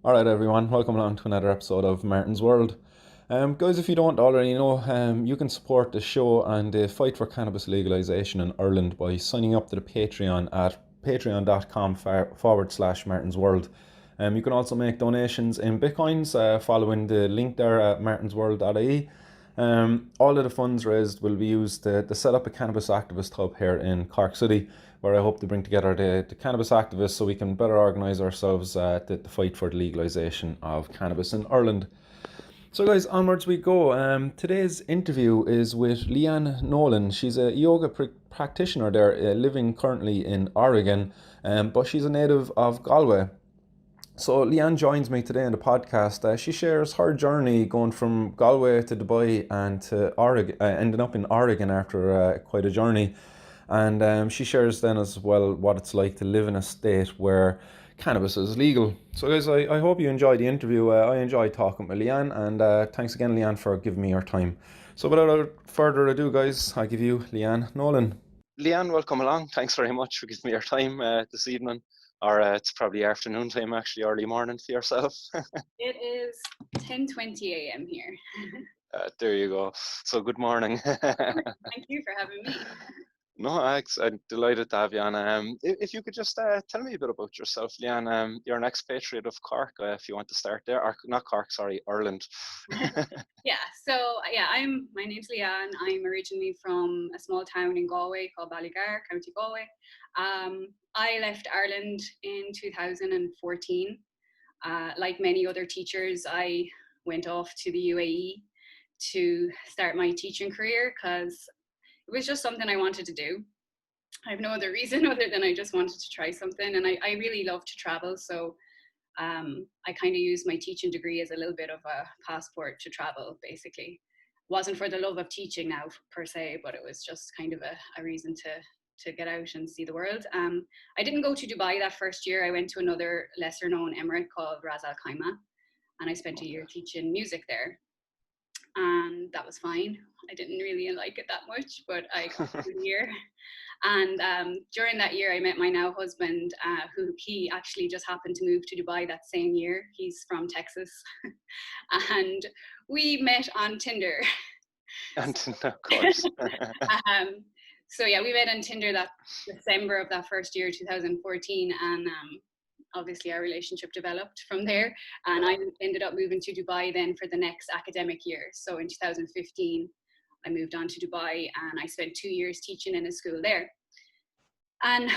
All right, everyone, welcome along to another episode of Martin's World. Guys, if you don't already know, you can support the show and the fight for cannabis legalization in Ireland by signing up to the Patreon at patreon.com/, Martin's World. You can also make donations in Bitcoins following the link there at martinsworld.ie. All of the funds raised will be used to set up a cannabis activist hub here in Cork City, where I hope to bring together the cannabis activists so we can better organise ourselves to fight for the legalisation of cannabis in Ireland. So, guys, onwards we go. Today's interview is with Leanne Nolan. She's a yoga practitioner there, living currently in Oregon, but she's a native of Galway. So Leanne joins me today on the podcast. She shares her journey going from Galway to Dubai and to Oregon, ending up in Oregon after quite a journey. And she shares then as well what it's like to live in a state where cannabis is legal. So guys, I hope you enjoyed the interview. I enjoyed talking with Leanne, and thanks again, Leanne, for giving me your time. So without further ado, guys, I give you Leanne Nolan. Leanne, welcome along. Thanks very much for giving me your time this evening. Or it's probably afternoon time, actually, early morning for yourself. It is 10:20 a.m. here. There you go. So good morning. Thank you for having me. No, I'm delighted to have you on. If you could just tell me a bit about yourself, Leanne. You're an expatriate of Cork, if you want to start there. Or not Cork, sorry, Ireland. My name's Leanne. I'm originally from a small town in Galway called Ballygar, County Galway. I left Ireland in 2014. Like many other teachers, I went off to the UAE to start my teaching career because it was just something I wanted to do. I have no other reason other than I just wanted to try something, and I really love to travel. So I kind of used my teaching degree as a little bit of a passport to travel, basically. Wasn't for the love of teaching now per se, but it was just kind of a reason to get out and see the world. I didn't go to Dubai that first year. I went to another lesser known emirate called Ras Al Khaimah, and I spent a year teaching music there. And that was fine. I didn't really like it that much, but I got through the year. And during that year, I met my now husband, who he actually just happened to move to Dubai that same year. He's from Texas. And we met on Tinder. And of course. So yeah, we met on Tinder that December of that first year, 2014. And obviously our relationship developed from there, and I ended up moving to Dubai then for the next academic year. So in 2015 I moved on to Dubai, and I spent 2 years teaching in a school there. And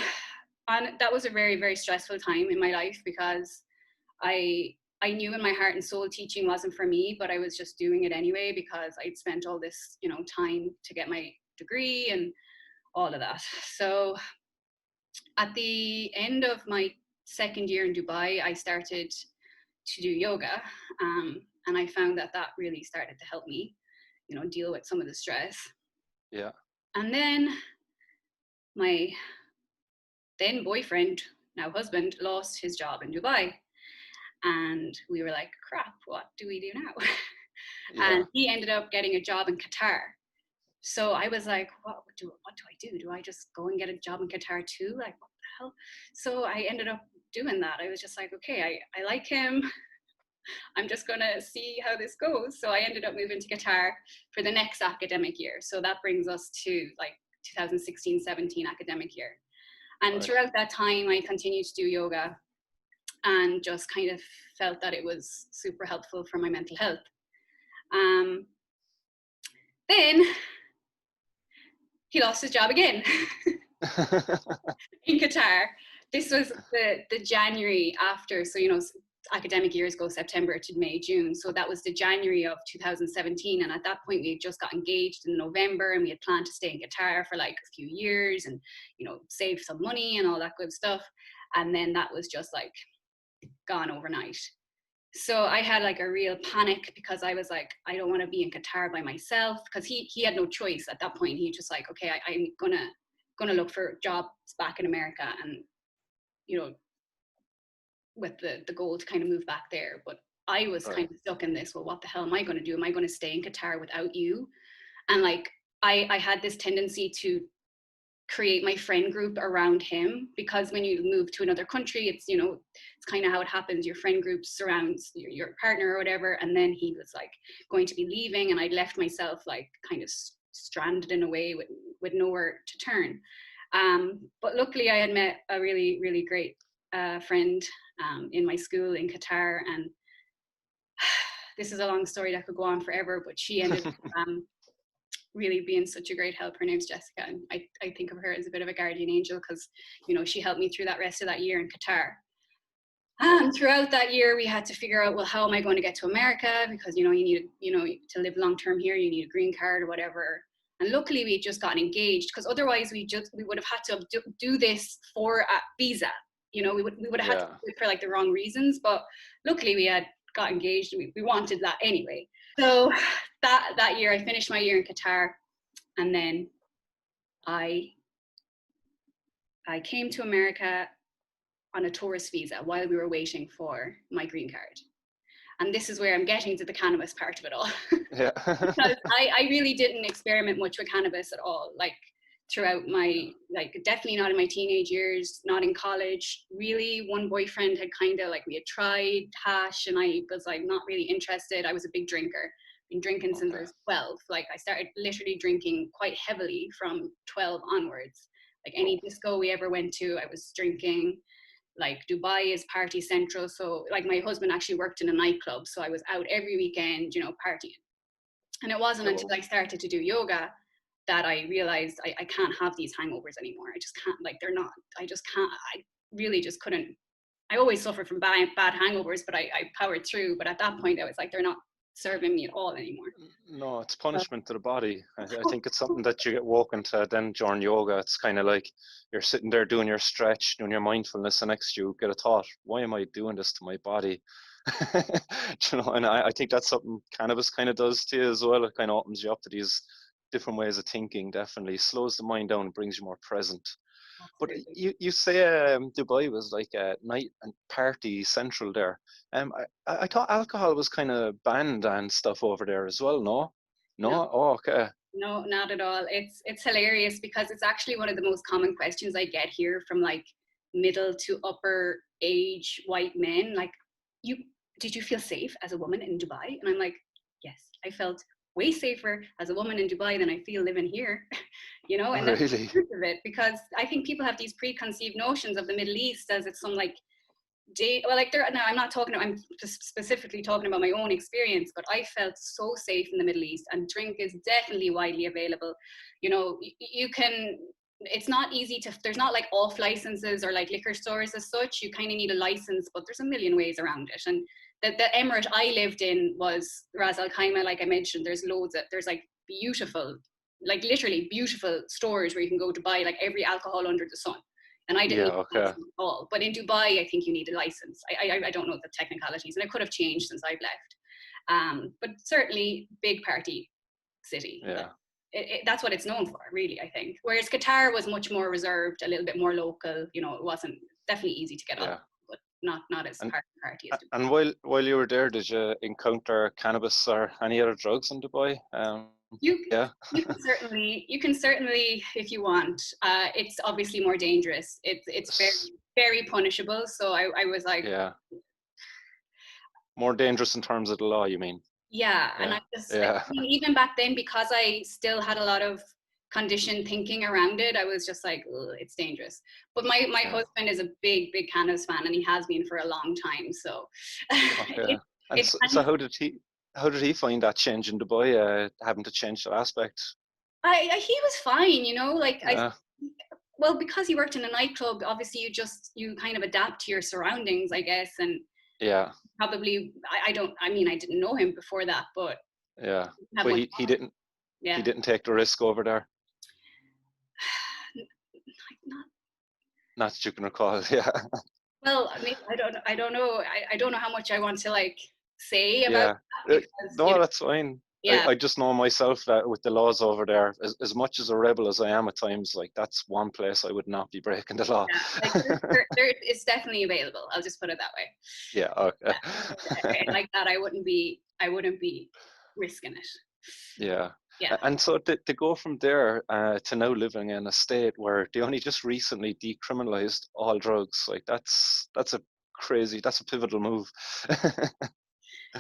that was a very, very stressful time in my life because I knew in my heart and soul teaching wasn't for me, but I was just doing it anyway because I'd spent all this, time to get my degree and all of that. So at the end of my second year in Dubai, I started to do yoga, and I found that really started to help me, deal with some of the stress. Yeah. And then my then boyfriend, now husband, lost his job in Dubai, and we were like, "Crap, what do we do now?" Yeah. And he ended up getting a job in Qatar. So I was like, what do I do? Do I just go and get a job in Qatar too? Like, what the hell? So I ended up doing that. I was just like, okay, I like him. I'm just going to see how this goes. So I ended up moving to Qatar for the next academic year. So that brings us to like 2016-17 academic year. And Right. throughout that time, I continued to do yoga and just kind of felt that it was super helpful for my mental health. Then he lost his job again in Qatar. This was the January after, so academic years go September to May, June. So that was the January of 2017. And at that point, we had just got engaged in November, and we had planned to stay in Qatar for like a few years and, save some money and all that good stuff. And then that was just like gone overnight. So I had like a real panic because I was like, I don't want to be in Qatar by myself, because he had no choice at that point. He just like, okay, I'm gonna look for jobs back in America, and with the goal to kind of move back there. But I was kind of stuck in this. Well, what the hell am I going to do? Am I going to stay in Qatar without you? And like I had this tendency to create my friend group around him, because when you move to another country, it's, you know, it's kind of how it happens. Your friend group surrounds your partner or whatever. And then he was like going to be leaving, and I'd left myself like kind of stranded in a way with nowhere to turn. But luckily I had met a really, really great friend in my school in Qatar. And this is a long story that could go on forever, but she ended up really being such a great help. Her name's Jessica, and I think of her as a bit of a guardian angel, because, you know, she helped me through that rest of that year in Qatar. And throughout that year, we had to figure out, well, how am I going to get to America? Because, you know, you need, you know, to live long term here, you need a green card or whatever. And luckily, we just gotten engaged, because otherwise, we would have had to do this for a visa. You know, we would have had to do it for like the wrong reasons. But luckily, we had got engaged, and we wanted that anyway. So that year, I finished my year in Qatar, and then I came to America on a tourist visa while we were waiting for my green card. And this is where I'm getting to the cannabis part of it all. Yeah. Because I really didn't experiment much with cannabis at all, like throughout my, like definitely not in my teenage years, not in college. Really, one boyfriend had kind of like, we had tried hash, and I was like not really interested. I was a big drinker. Been drinking since I was 12. Like I started literally drinking quite heavily from 12 onwards. Like any disco we ever went to, I was drinking. Like Dubai is party central, so like my husband actually worked in a nightclub, so I was out every weekend, you know, partying. And it wasn't until I started to do yoga that I realized I can't have these hangovers anymore. I just can't, like, they're not, I just can't, I really just couldn't. I always suffered from bad hangovers, but I powered through. But at that point I was like, they're not serving me at all anymore. No, it's punishment to the body. I think it's something that you get woken to then during yoga. It's kind of like you're sitting there doing your stretch, doing your mindfulness, and next you get a thought, why am I doing this to my body? You know, and I think that's something cannabis kind of does to you as well. It kind of opens you up to these different ways of thinking, definitely slows the mind down, brings you more present. But you say Dubai was like a night and party central there. I thought alcohol was kind of banned and stuff over there as well. No, no. No. Oh, okay. No, not at all. It's hilarious, because it's actually one of the most common questions I get here from like middle to upper age white men. Like, did you feel safe as a woman in Dubai? And I'm like, yes, I felt way safer as a woman in Dubai than I feel living here. You know, and that's the truth of it, because I think people have these preconceived notions of the Middle East as it's some like well, like now I'm not talking, I'm specifically talking about my own experience, but I felt so safe in the Middle East, and drink is definitely widely available. You know, you can, it's not easy to, there's not like off licenses or like liquor stores as such. You kind of need a license, but there's a million ways around it. And the emirate I lived in was Ras Al Khaimah, like I mentioned. There's loads of, there's like beautiful, like literally beautiful stores where you can go to buy like every alcohol under the sun. And I didn't need a license at all. But in Dubai, I think you need a license. I don't know the technicalities, and it could have changed since I've left. But certainly big party city. Yeah. That's what it's known for, really, I think. Whereas Qatar was much more reserved, a little bit more local. You know, it wasn't definitely easy to get up, but not as party as Dubai. And while you were there, did you encounter cannabis or any other drugs in Dubai? You can certainly, if you want. It's obviously more dangerous. It's very, very punishable. So I was like, more dangerous in terms of the law, you mean? Yeah, and I just I mean, even back then, because I still had a lot of conditioned thinking around it, I was just like, it's dangerous. But my husband is a big cannabis fan, and he has been for a long time. So, so how did he find that change in Dubai, having to change that aspect? He was fine, you know, like well, because he worked in a nightclub, obviously you kind of adapt to your surroundings, I guess, and probably I didn't know him before that, but but he didn't take the risk over there. Not that you can recall. Well, I mean, I don't know. I don't know how much I want to like say about that, because, no, that's fine. I just know myself that with the laws over there, as much as a rebel as I am at times, like that's one place I would not be breaking the law. It's definitely available. I'll just put it that way. Yeah. Okay. Like that, I wouldn't be risking it. Yeah. Yeah. And so to go from there to now living in a state where they only just recently decriminalized all drugs, like that's a pivotal move.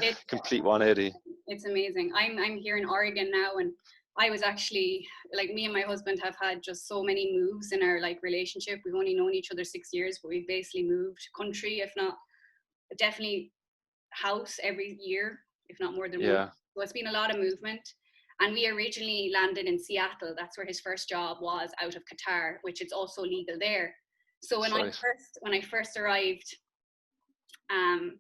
It's Complete 180. it's amazing. I'm here in Oregon now, and I was actually, like, me and my husband have had just so many moves in our like relationship. We've only known each other 6 years, but we've basically moved country, if not definitely house every year, if not more than one. Yeah, So it's been a lot of movement. And we originally landed in Seattle. That's where his first job was, out of Qatar, which is also legal there. So that's right. when I first arrived, um,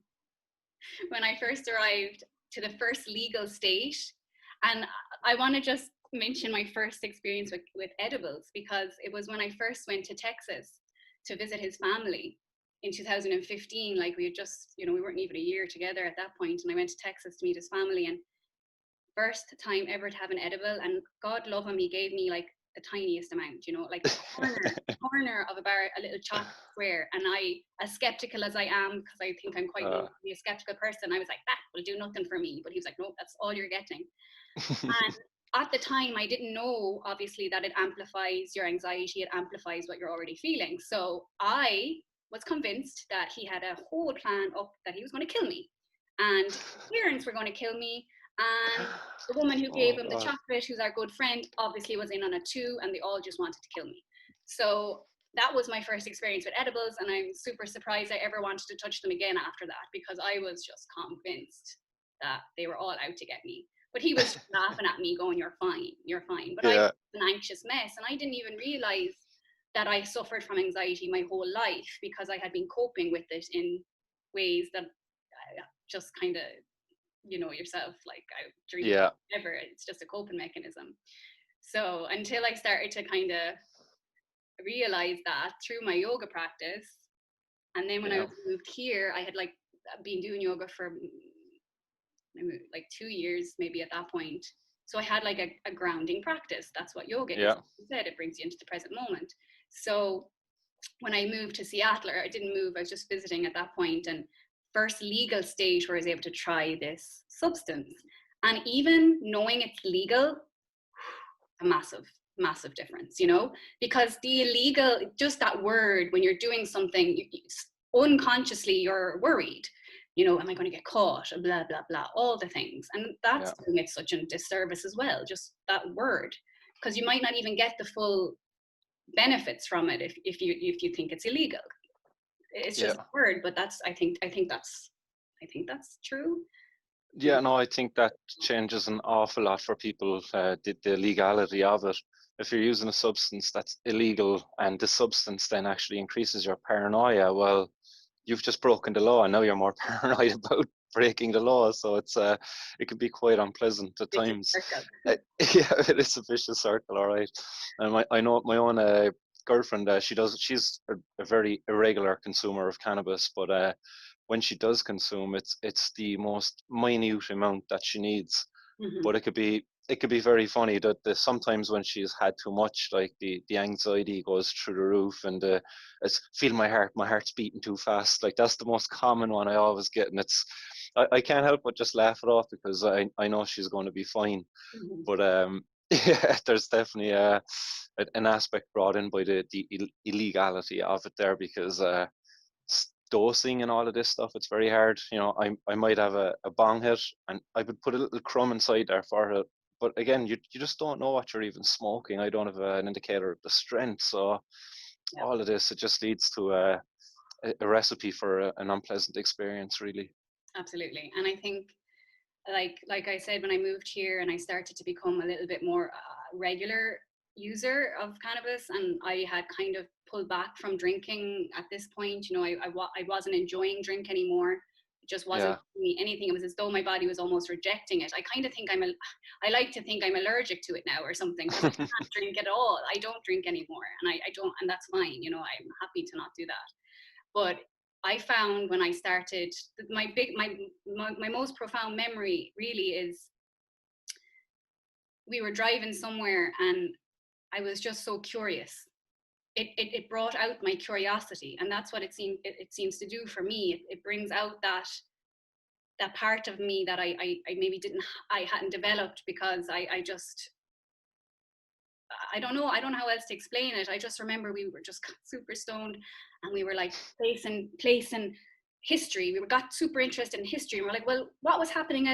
when I first arrived to the first legal state, and I want to just mention my first experience with edibles, because it was when I first went to Texas to visit his family in 2015. Like, we had just, we weren't even a year together at that point, and I went to Texas to meet his family, and first time ever to have an edible, and God love him, he gave me like the tiniest amount, like the corner of a bar, a little chocolate square. And I, as skeptical as I am, because I think I'm quite known to be a skeptical person, I was like, that will do nothing for me. But he was like, no, that's all you're getting. And at the time, I didn't know, obviously, that it amplifies your anxiety, it amplifies what you're already feeling. So I was convinced that he had a whole plan up, that he was going to kill me, and his parents were going to kill me. And the woman who gave Oh him the God. chocolate, who's our good friend, obviously was in on it too, and they all just wanted to kill me. So that was my first experience with edibles, and I'm super surprised I ever wanted to touch them again after that, because I was just convinced that they were all out to get me. But he was just laughing at me, going, "You're fine, you're fine." But I was Yeah, an anxious mess, and I didn't even realize that I suffered from anxiety my whole life, because I had been coping with it in ways that just kind of, yourself, like, I drink, yeah, whatever, it's just a coping mechanism. So until I started to kind of realize that through my yoga practice, and then when I yeah, moved here, I had like been doing yoga for like 2 years maybe at that point. So I had like a grounding practice. That's what yoga is. yeah, You said it brings you into the present moment. So when I moved to Seattle, or I didn't move, I was just visiting at that point, and first legal stage where I was able to try this substance. And even knowing it's legal, a massive, massive difference, because the illegal, just that word, when you're doing something, unconsciously you're worried, am I going to get caught, blah, blah, blah, all the things. And that's yeah, doing it such a disservice as well, just that word, because you might not even get the full benefits from it if you think it's illegal. It's yeah. just a word, but that's, I think that's true. Yeah, no, I think that changes an awful lot for people, the legality of it. If you're using a substance that's illegal and the substance then actually increases your paranoia, well, you've just broken the law and now you're more paranoid about breaking the law. So it can be quite unpleasant at Vicious times. circle. Yeah, it is a vicious circle, all right. And I know my own girlfriend, she's a very irregular consumer of cannabis, but when she does consume, it's the most minute amount that she needs. Mm-hmm. But it could be very funny that sometimes when she's had too much, like the anxiety goes through the roof, and it's feel my heart's beating too fast. Like that's the most common one I always get, and I can't help but just laugh it off because I know she's going to be fine. Mm-hmm. But yeah, there's definitely an aspect brought in by the illegality of it there, because dosing and all of this stuff, it's very hard. I might have a bong hit and I would put a little crumb inside there for it. But again, you just don't know what you're even smoking. I don't have an indicator of the strength. So Yeah, all of this, it just leads to a recipe for an unpleasant experience, really. absolutely. And I think, like I said, when I moved here and I started to become a little bit more regular user of cannabis, and I had kind of pulled back from drinking at this point. I wasn't enjoying drink anymore. It just wasn't Yeah, giving me anything. It was as though my body was almost rejecting it. I kind of think I like to think I'm allergic to it now or something, because I can't drink at all. I don't drink anymore, and I don't, and that's fine. I'm happy to not do that. But I found when I started, my most profound memory really is, we were driving somewhere and I was just so curious. It brought out my curiosity, and that's what it seems to do for me. It brings out that that part of me that I maybe hadn't developed, because I just, I don't know how else to explain it. I just remember we were just super stoned, and we were like placing history. We got super interested in history, and we're like, well, what was happening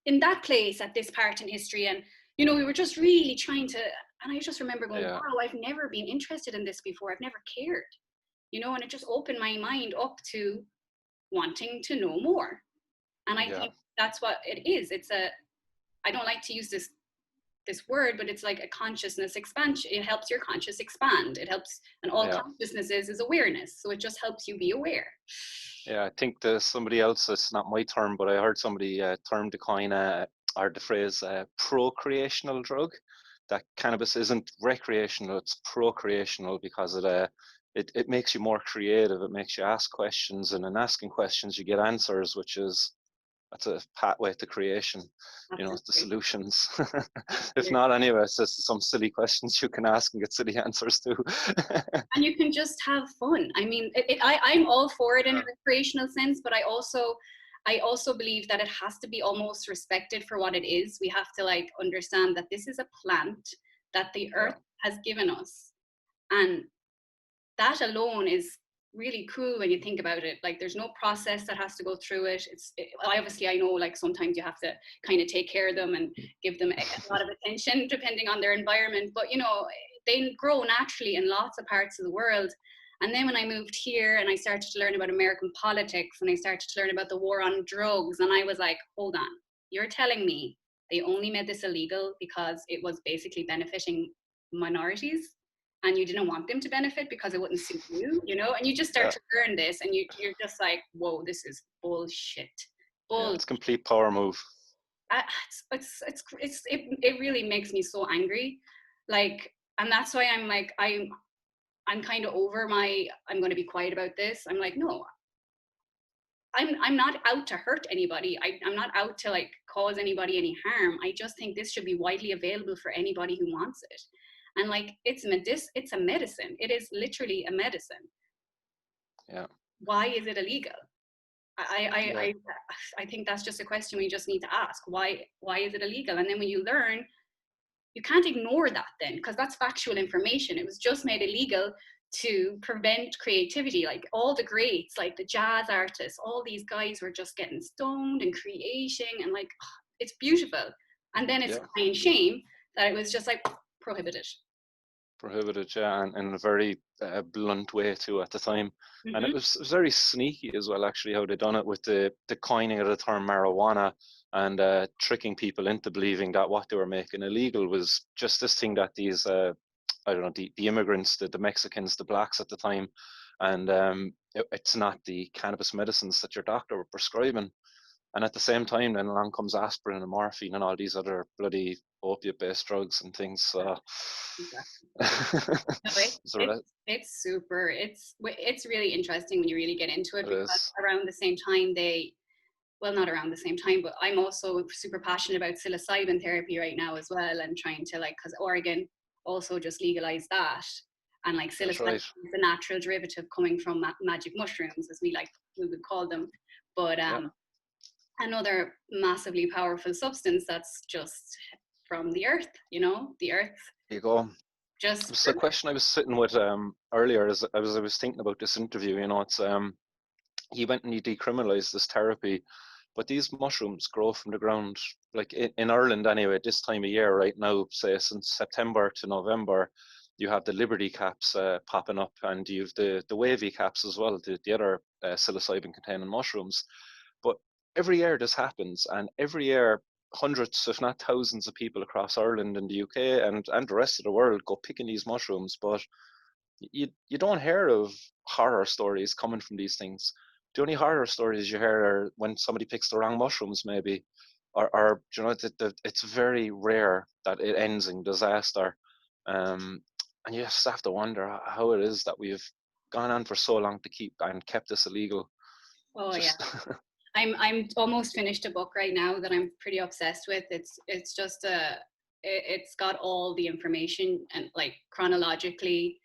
in that place at this part in history? And we were just really trying to. And I just remember going, Yeah. wow, I've never been interested in this before. I've never cared, and it just opened my mind up to wanting to know more. And I think that's what it is. I don't like to use this word, but it's like a consciousness expansion. It helps your conscious expand. It helps, and all consciousness is awareness. So it just helps you be aware. Yeah, I think there's somebody else, it's not my term, but I heard somebody term decline or the phrase procreational drug. That cannabis isn't recreational, it's procreational, because it makes you more creative. It makes you ask questions, and in asking questions you get answers, that's a pathway to creation. The solutions. If not, anyway, it's just some silly questions you can ask and get silly answers to. And you can just have fun. I mean, I'm all for it in a recreational sense, but I also believe that it has to be almost respected for what it is. We have to understand that this is a plant that the earth has given us, and that alone is really cool when you think about it. There's no process that has to go through it. Obviously, I know sometimes you have to kind of take care of them and give them a lot of attention depending on their environment, but they grow naturally in lots of parts of the world. And then when I moved here and I started to learn about American politics, and I started to learn about the war on drugs, and I was like, hold on, you're telling me they only made this illegal because it was basically benefiting minorities, and you didn't want them to benefit because it wouldn't suit you, and you just start to learn this, and you're just like, whoa, this is bullshit. Yeah, it's a complete power move. It really makes me so angry, and that's why I'm kind of over I'm going to be quiet about this. I'm like, no, I'm not out to hurt anybody. I'm not out to cause anybody any harm. I just think this should be widely available for anybody who wants it. And it's a medicine. It is literally a medicine. Yeah. Why is it illegal? I think that's just a question we just need to ask. Why is it illegal? And then when you learn, you can't ignore that then, because that's factual information. It was just made illegal to prevent creativity. All the greats, the jazz artists, all these guys were just getting stoned and creating, and it's beautiful. And then it's a crying shame that it was just prohibited. Yeah, and in a very blunt way too at the time. Mm-hmm. And it was very sneaky as well, actually, how they done it with the coining of the term marijuana, and tricking people into believing that what they were making illegal was just this thing that these the immigrants, the Mexicans, the blacks at the time, and it's not the cannabis medicines that your doctor were prescribing. And at the same time, then along comes aspirin and morphine and all these other bloody opiate-based drugs and things. So it's super. It's really interesting when you really get into it, because around the same time not around the same time, but I'm also super passionate about psilocybin therapy right now as well, and trying to because Oregon also just legalized that, and psilocybin is the natural derivative coming from magic mushrooms, as we would call them, but another massively powerful substance that's just from the earth, the earth. There you go. Just the question I was sitting with earlier, as I was thinking about this interview, it's he went and he decriminalized this therapy, but these mushrooms grow from the ground, in Ireland anyway, this time of year right now, say since September to November, you have the Liberty caps popping up, and you have the wavy caps as well, the other psilocybin containing mushrooms. But every year this happens, and every year hundreds, if not thousands, of people across Ireland and the UK and the rest of the world go picking these mushrooms, but you don't hear of horror stories coming from these things. The only horror stories you hear are when somebody picks the wrong mushrooms, maybe, or it's very rare that it ends in disaster. And you just have to wonder how it is that we've gone on for so long to keep and kept this illegal. Yeah. I'm almost finished a book right now that I'm pretty obsessed with. It's just it's got all the information, and chronologically,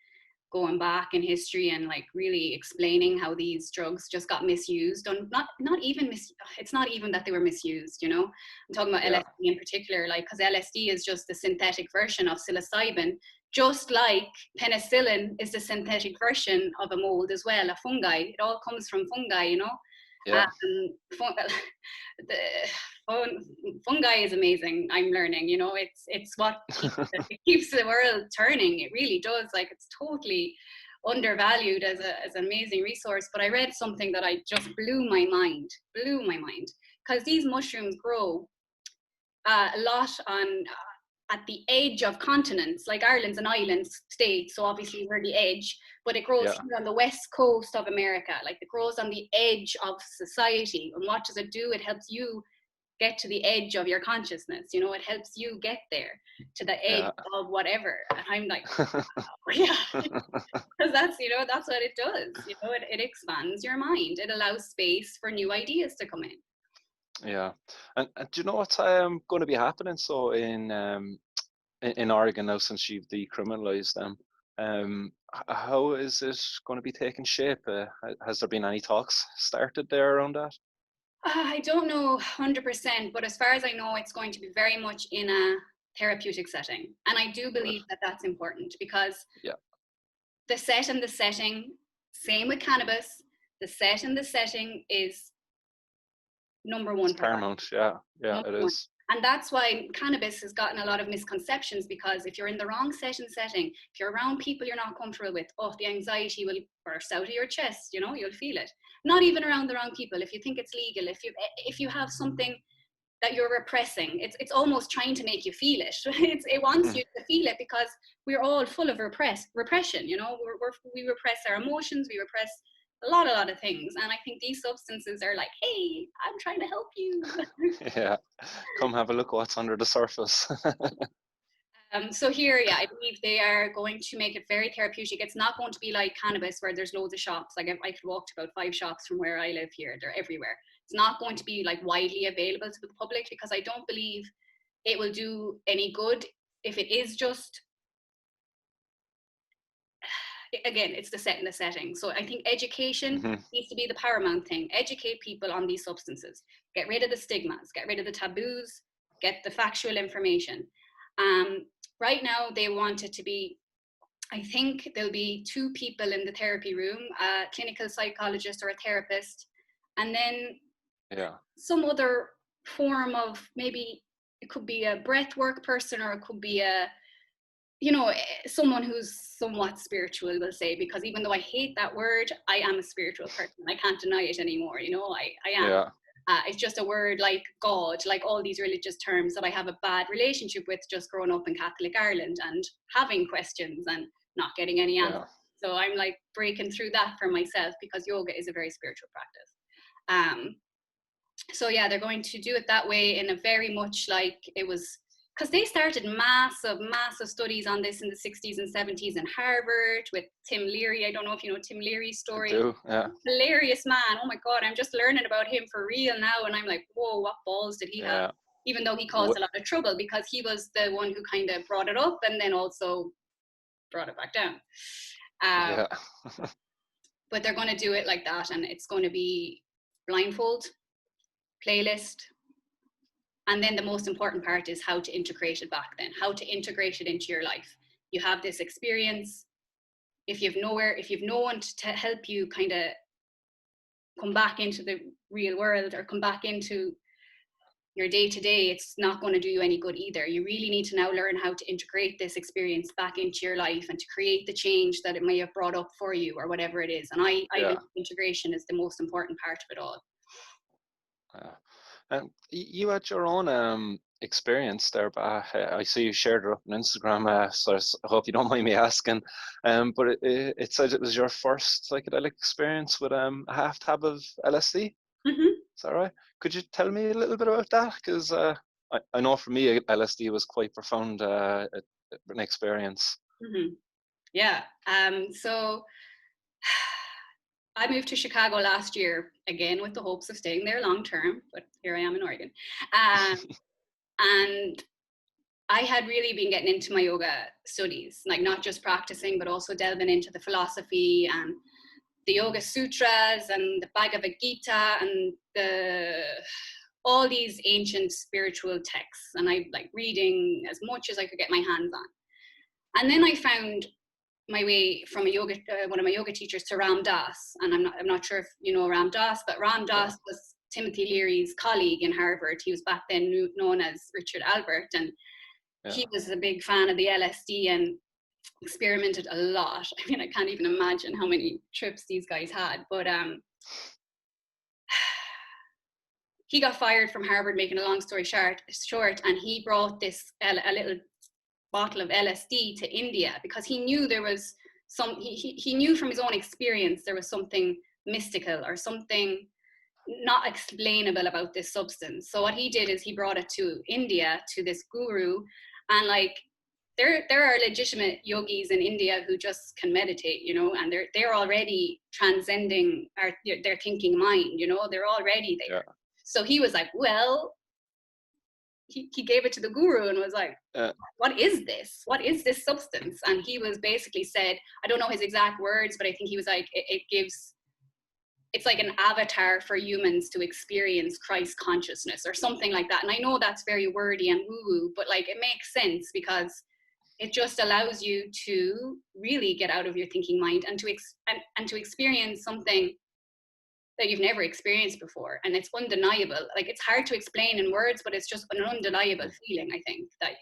going back in history and like really explaining how these drugs just got misused. On not even it's not even that they were misused, you know. I'm talking about Yeah. LSD in particular, like, because LSD is just the synthetic version of psilocybin, just like penicillin is the synthetic version of a mold as well, a fungi. It all comes from fungi, you know. Yeah. The fungi is amazing. I'm learning, you know, it's what it keeps the world turning. It really does. Like, it's totally undervalued as an amazing resource. But I read something that I just blew my mind, because these mushrooms grow a lot on at the edge of continents. Like, Ireland's an island state, so obviously we're the edge, but it grows Yeah. here on the west coast of America. Like, it grows on the edge of society. And what does it do? It helps you get to the edge of your consciousness, you know. It helps you get there to the edge Yeah. of whatever. And I'm like, oh, yeah, because that's, you know, that's what it does, you know. It expands your mind. It allows space for new ideas to come in. Yeah. And do you know what's going to be happening? So in Oregon now, since you've decriminalized them, how is it going to be taking shape? Has there been any talks started there around that? I don't know 100%, but as far as I know, it's going to be very much in a therapeutic setting. And I do Good. believe that that's important, because Yeah. the set and the setting, same with cannabis, the set and the setting is number one It's priority. paramount. Yeah. Yeah, Number it one. is. And that's why cannabis has gotten a lot of misconceptions, because if you're in the wrong setting, if you're around people you're not comfortable with, oh, the anxiety will burst out of your chest, you know, you'll feel it. Not even around the wrong people. If you think it's legal, if you have something that you're repressing, it's almost trying to make you feel it. It wants you to feel it, because we're all full of repression, you know. We repress our emotions, we repress a lot of things. And I think these substances are like, hey, I'm trying to help you. Yeah. Come have a look what's under the surface. So here, yeah, I believe they are going to make it very therapeutic. It's not going to be like cannabis where there's loads of shops. Like, I could walk to about 5 shops from where I live here. They're everywhere. It's not going to be like widely available to the public, because I don't believe it will do any good if it is just, again, it's the set and the setting. So I think education needs to be the paramount thing. Educate people on these substances. Get rid of the stigmas. Get rid of the taboos. Get the factual information. Right now, they want it to be, I think there'll be 2 people in the therapy room, a clinical psychologist or a therapist, and then some other form of, maybe it could be a breath work person, or it could be a, you know, someone who's somewhat spiritual, we'll say, because even though I hate that word, I am a spiritual person. I can't deny it anymore, you know. I am. Yeah. It's just a word like God, like all these religious terms that I have a bad relationship with, just growing up in Catholic Ireland and having questions and not getting any answers. So I'm like breaking through that for myself, because yoga is a very spiritual practice. So yeah, they're going to do it that way, in a very much like it was, because they started massive studies on this in the 60s and 70s in Harvard with Tim Leary. I don't know if you know Tim Leary's story. I do, yeah. Hilarious man. Oh my God, I'm just learning about him for real now. And I'm like, whoa, what balls did he have? Even though he caused a lot of trouble, because he was the one who kind of brought it up and then also brought it back down. But they're going to do it like that, and it's going to be blindfold, playlist. And then the most important part is how to integrate it back then, how to integrate it into your life. You have this experience. If you've no one to help you kind of come back into the real world, or come back into your day-to-day, it's not going to do you any good either. You really need to now learn how to integrate this experience back into your life, and to create the change that it may have brought up for you, or whatever it is. And I think integration is the most important part of it all. You had your own experience there, but I see you shared it up on Instagram, so I hope you don't mind me asking. But it said it was your first psychedelic experience with a half tab of LSD. Is that right? Could you tell me a little bit about that? Because I know for me, LSD was quite profound an experience. Yeah. So I moved to Chicago last year, again with the hopes of staying there long term, but here I am in Oregon. And I had really been getting into my yoga studies, like not just practicing, but also delving into the philosophy and the Yoga Sutras and the Bhagavad Gita and all these ancient spiritual texts. And I like reading as much as I could get my hands on. And then I found my way from one of my yoga teachers to Ram Dass. And I'm not sure if you know Ram Dass, but Ram Dass was Timothy Leary's colleague in Harvard. He was back then known as Richard Albert, and he was a big fan of the LSD and experimented a lot. I mean, I can't even imagine how many trips these guys had, but he got fired from Harvard, making a long story short, and he brought this a little bottle of LSD to India because he knew there was he knew from his own experience there was something mystical or something not explainable about this substance. So what he did is he brought it to India, to this guru, and like there are legitimate yogis in India who just can meditate, you know, and they're already transcending their thinking mind, you know, they're already there. Yeah. So he was like, well, he gave it to the guru and was like, what is this? What is this substance? And he was basically said, I don't know his exact words, but I think he was like, it's like an avatar for humans to experience Christ consciousness or something like that. And I know that's very wordy and woo-woo, but like it makes sense because it just allows you to really get out of your thinking mind and to experience something that you've never experienced before. And it's undeniable. Like it's hard to explain in words, but it's just an undeniable feeling, I think, that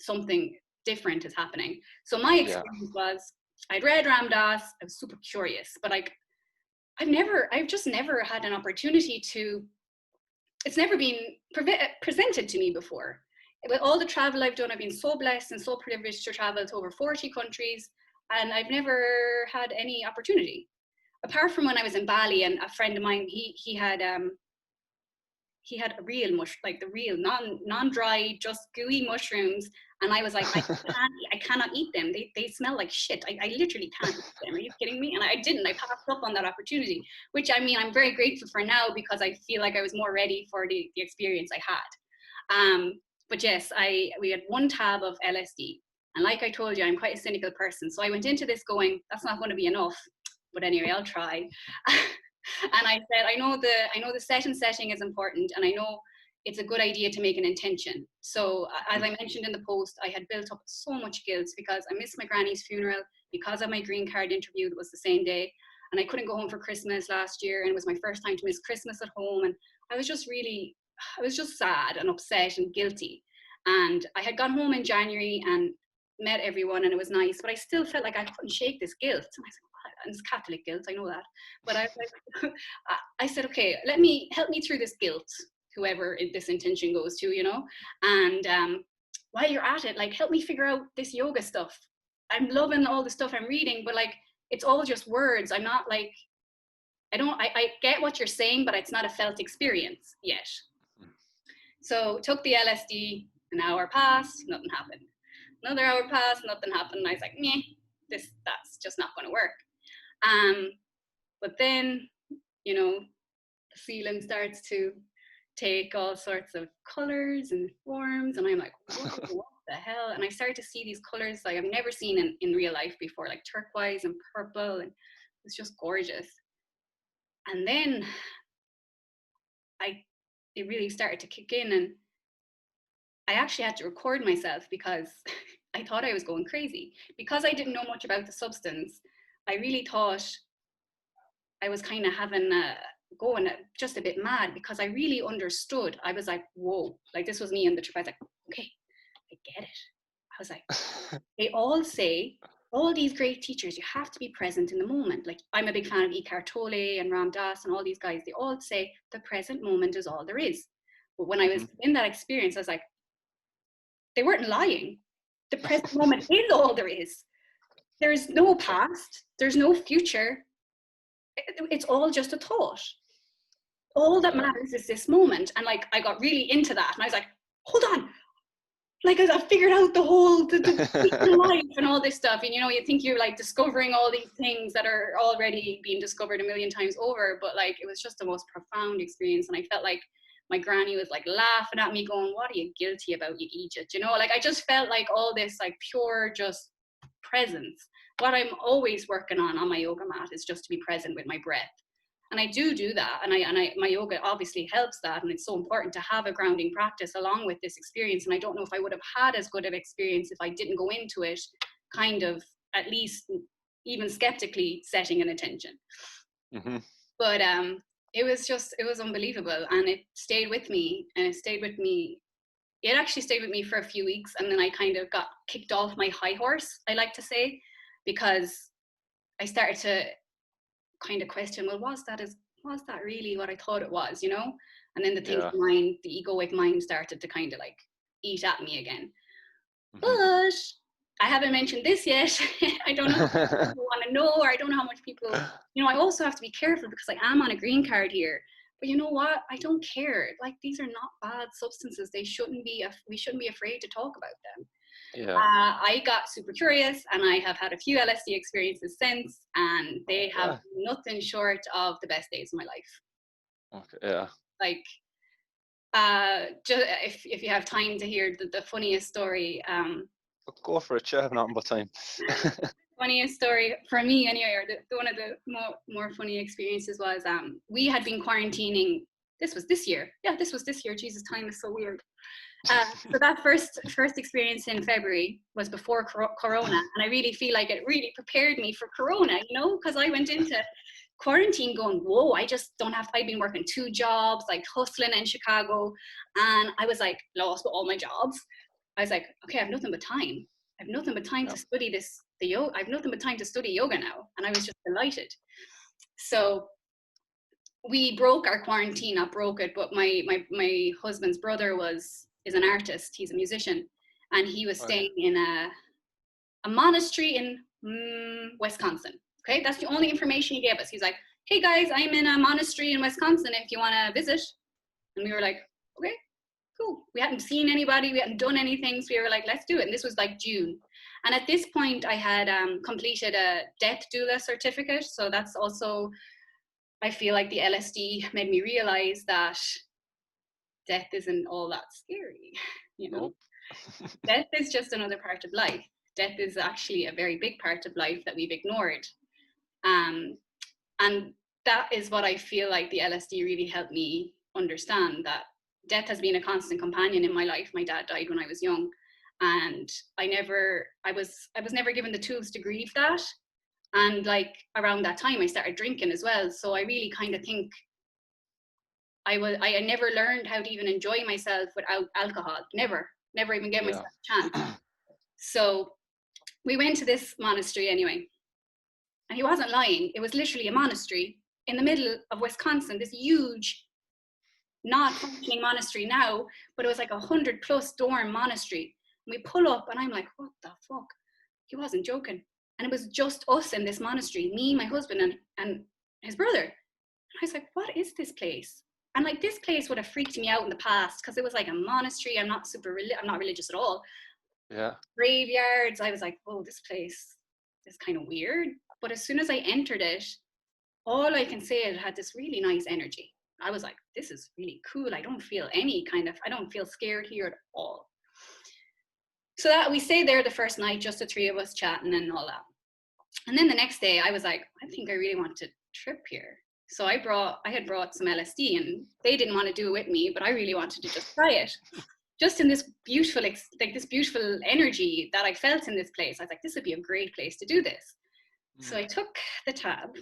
something different is happening. So my experience was, I'd read Ram Dass, I was super curious, but like, I've just never had an opportunity to, it's never been presented to me before. With all the travel I've done, I've been so blessed and so privileged to travel to over 40 countries, and I've never had any opportunity. Apart from when I was in Bali, and a friend of mine, he had a real like the real non-dry, just gooey mushrooms, and I was like, I cannot eat them. They smell like shit. I literally can't eat them. Are you kidding me? And I didn't. I passed up on that opportunity, which I mean, I'm very grateful for now because I feel like I was more ready for the experience I had. But yes, we had one tab of LSD, and like I told you, I'm quite a cynical person, so I went into this going, that's not going to be enough. But anyway, I'll try. And I said, I know the setting is important, and I know it's a good idea to make an intention. So as I mentioned in the post, I had built up so much guilt because I missed my granny's funeral because of my green card interview that was the same day, and I couldn't go home for Christmas last year, and it was my first time to miss Christmas at home, and I was just sad and upset and guilty. And I had gone home in January and met everyone, and it was nice, but I still felt like I couldn't shake this guilt. And I said, and it's Catholic guilt, I know that, but I said, okay, help me through this guilt, whoever this intention goes to, you know. And while you're at it, like, help me figure out this yoga stuff. I'm loving all the stuff I'm reading, but like, it's all just words. I'm not like, I get what you're saying, but it's not a felt experience yet. So took the LSD, an hour passed, nothing happened. Another hour passed, nothing happened. And I was like, meh, that's just not going to work. But then, you know, the feeling starts to take all sorts of colors and forms, and I'm like, what the hell? And I started to see these colors like I've never seen in real life before, like turquoise and purple, and it's just gorgeous. And then it really started to kick in, and I actually had to record myself because I thought I was going crazy. Because I didn't know much about the substance, I really thought I was kind of going just a bit mad because I really understood. I was like, whoa, like this was me on the trip. I was like, okay, I get it. I was like, they all say, all these great teachers, you have to be present in the moment. Like I'm a big fan of Eckhart Tolle and Ram Dass and all these guys. They all say the present moment is all there is. But when I was in that experience, I was like, they weren't lying. The present moment is all there is. There's no past. There's no future. It's all just a thought. All that matters is this moment. And like, I got really into that. And I was like, hold on. Like I figured out the whole the life and all this stuff. And you know, you think you're like discovering all these things that are already being discovered a million times over. But like, it was just the most profound experience. And I felt like My granny was like laughing at me going, what are you guilty about, you Egypt? You know, like I just felt like all this like pure just presence. What I'm always working on my yoga mat is just to be present with my breath. And I do that, and my yoga obviously helps that, and it's so important to have a grounding practice along with this experience. And I don't know if I would have had as good of experience if I didn't go into it kind of at least even skeptically setting an intention. Mm-hmm. But it was unbelievable, and it stayed with me, and it actually stayed with me for a few weeks, and then I kind of got kicked off my high horse, I like to say, because I started to kind of question, well, was that really what I thought it was, you know? And then the thinking mind, the egoic mind started to kind of like eat at me again. Mm-hmm. But I haven't mentioned this yet. I don't know if people want to know, or I don't know how much people, you know, I also have to be careful because I am on a green card here. But you know what? I don't care. Like, these are not bad substances. We shouldn't be afraid to talk about them. Yeah. I got super curious, and I have had a few LSD experiences since, and they have nothing short of the best days of my life. Okay. Yeah. Like, just if you have time to hear the funniest story. Go for it. I have nothing but time. Funniest story for me anyway, or one of the more funny experiences was we had been quarantining. This was this year. Yeah, this was this year. Jesus, time is so weird. So that first experience in February was before Corona, and I really feel like it really prepared me for Corona, you know, because I went into quarantine going, whoa, I just don't have, I've been working 2 jobs, like hustling in Chicago, and I was like lost with all my jobs. I was like, okay, I have nothing but time. I have nothing but time to study I have nothing but time to study yoga now, and I was just delighted. So we broke our quarantine, not broke it, but my husband's brother is an artist. He's a musician, and he was staying in a monastery in Wisconsin. Okay, that's the only information he gave us. He's like, hey guys, I'm in a monastery in Wisconsin if you want to visit. And we were like, okay, cool. We hadn't seen anybody, we hadn't done anything, so we were like, let's do it. And this was like June. And at this point I had completed a death doula certificate. So that's also, I feel like the LSD made me realize that death isn't all that scary, you know. Nope. Death is just another part of life. Death is actually a very big part of life that we've ignored. And that is what I feel like the LSD really helped me understand, that death has been a constant companion in my life. My dad died when I was young, and I was never given the tools to grieve that. And like around that time I started drinking as well. So I really kind of think I never learned how to even enjoy myself without alcohol. Never even gave myself a chance. So we went to this monastery anyway. And he wasn't lying. It was literally a monastery in the middle of Wisconsin, this huge, not functioning monastery now, but it was like 100+ dorm monastery. And we pull up and I'm like, what the fuck? He wasn't joking. And it was just us in this monastery, me, my husband, and his brother. And I was like, what is this place? And like, this place would have freaked me out in the past because it was like a monastery. I'm not religious at all. Yeah. Graveyards. I was like, oh, this place is kind of weird. But as soon as I entered it, all I can say, it had this really nice energy. I was like, this is really cool. I don't feel scared here at all. So that we stayed there the first night, just the 3 of us chatting and all that. And then the next day I was like, I think I really want to trip here. So I had brought some LSD, and they didn't want to do it with me, but I really wanted to just try it. Just in this beautiful, this beautiful energy that I felt in this place. I was like, this would be a great place to do this. So I took the tab.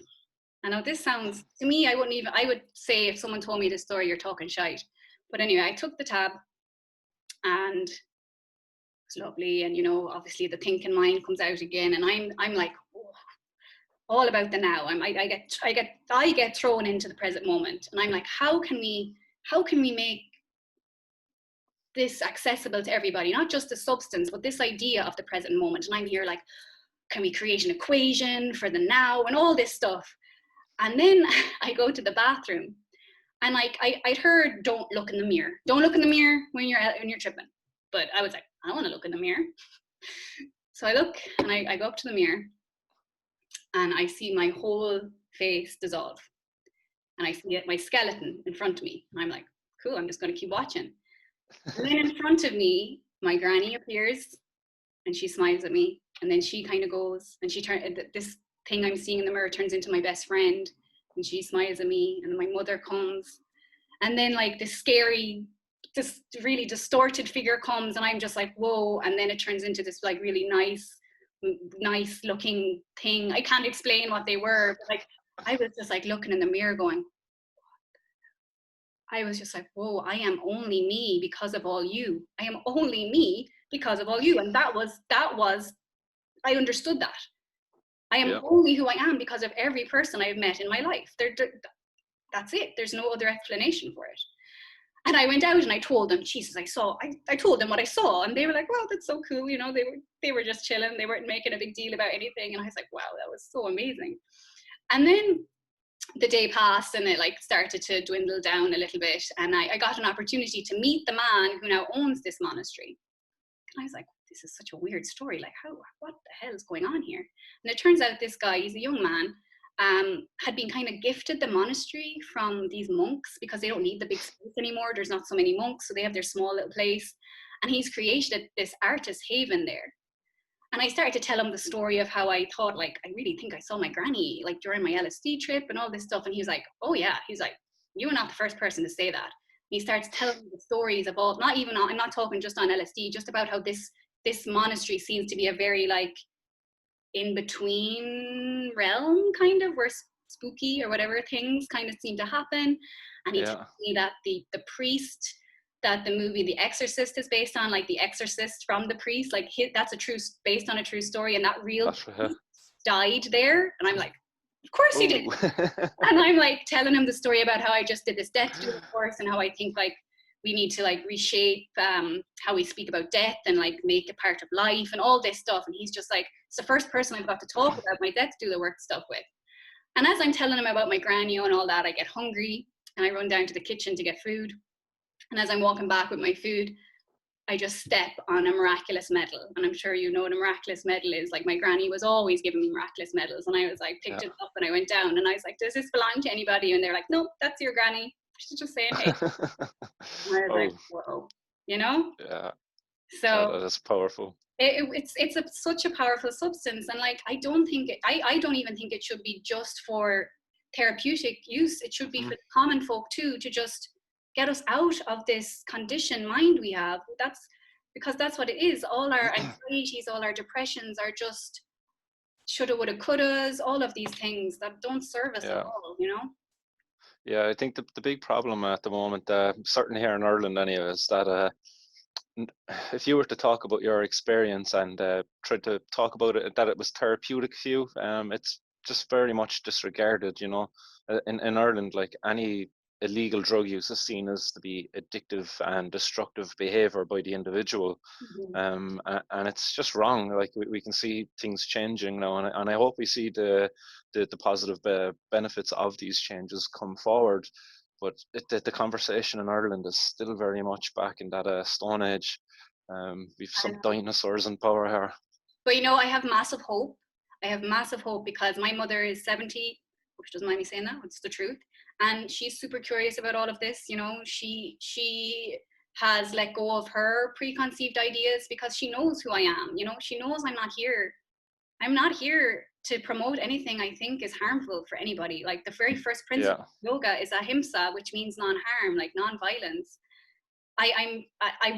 I know this sounds, to me, I would say if someone told me this story, you're talking shite. But anyway, I took the tab, and it was lovely. And, you know, obviously the thinking mind comes out again, and I'm like, oh, all about the now. I get thrown into the present moment, and I'm like, how can we make this accessible to everybody, not just the substance, but this idea of the present moment? And I'm here like, can we create an equation for the now and all this stuff? And then I go to the bathroom, and like I'd heard, don't look in the mirror when you're tripping. But I was like, I want to look in the mirror. So I look, and I go up to the mirror, and I see my whole face dissolve, and I see my skeleton in front of me, and I'm like, cool, I'm just going to keep watching. And then in front of me, my granny appears and she smiles at me. And then she kind of goes, and this thing I'm seeing in the mirror turns into my best friend. And she smiles at me. And then my mother comes. And then like this scary, this really distorted figure comes. And I'm just like, whoa. And then it turns into this like really nice looking thing. I can't explain what they were. But like, I was just like looking in the mirror going, I was just like, whoa, I am only me because of all you. I am only me because of all you. And that was, I understood that. I am only who I am because of every person I've met in my life. That's it. There's no other explanation for it. And I went out and I told them, Jesus, I told them what I saw. And they were like, well, that's so cool. You know, they were just chilling. They weren't making a big deal about anything. And I was like, wow, that was so amazing. And then the day passed and it like started to dwindle down a little bit. And I got an opportunity to meet the man who now owns this monastery. And I was like, this is such a weird story. Like, what the hell is going on here? And it turns out this guy, he's a young man, had been kind of gifted the monastery from these monks because they don't need the big space anymore. There's not so many monks, so they have their small little place. And he's created this artist haven there. And I started to tell him the story of how I thought, like, I really think I saw my granny, like, during my LSD trip and all this stuff. And he was like, oh, yeah. He's like, you are not the first person to say that. And he starts telling me the stories of all, I'm not talking just on LSD, just about how this monastery seems to be a very, like, in-between realm, kind of, where spooky or whatever things kind of seem to happen. And he told me that the priest that the movie The Exorcist is based on, like The Exorcist from the priest, like that's based on a true story, and that real priest died there. And I'm like, of course he did. And I'm like telling him the story about how I just did this death duel course and how I think like we need to like reshape how we speak about death and like make it part of life and all this stuff. And he's just like, it's the first person I've got to talk about my death doula work stuff with. And as I'm telling him about my granny and all that, I get hungry and I run down to the kitchen to get food. And as I'm walking back with my food, I just step on a miraculous medal. And I'm sure you know what a miraculous medal is. Like my granny was always giving me miraculous medals. And I was like, picked it up and I went down and I was like, does this belong to anybody? And they're like, nope, that's your granny. She's just saying, hey. And I was like, whoa, you know? Yeah. So that is powerful. It's such a powerful substance. And like, I don't even think it should be just for therapeutic use. It should be for the common folk too, to just get us out of this conditioned mind we have. That's what it is. All our anxieties, all our depressions are just shoulda, woulda, couldas, all of these things that don't serve us at all, you know? Yeah, I think the big problem at the moment, certainly here in Ireland anyway, is that if you were to talk about your experience and try to talk about it, that it was therapeutic for you, it's just very much disregarded, you know. In Ireland, like any illegal drug use is seen as to be addictive and destructive behavior by the individual. And it's just wrong. Like we can see things changing now, and I hope we see the positive benefits of these changes come forward. But the conversation in Ireland is still very much back in that Stone Age. We've some dinosaurs in power here. But you know, I have massive hope. Because my mother is 70, which doesn't mind me saying that, it's the truth. And she's super curious about all of this. You know, she has let go of her preconceived ideas because she knows who I am. You know, she knows I'm not here to promote anything I think is harmful for anybody. Like the very first principle of yoga is ahimsa, which means non-harm, like non-violence. I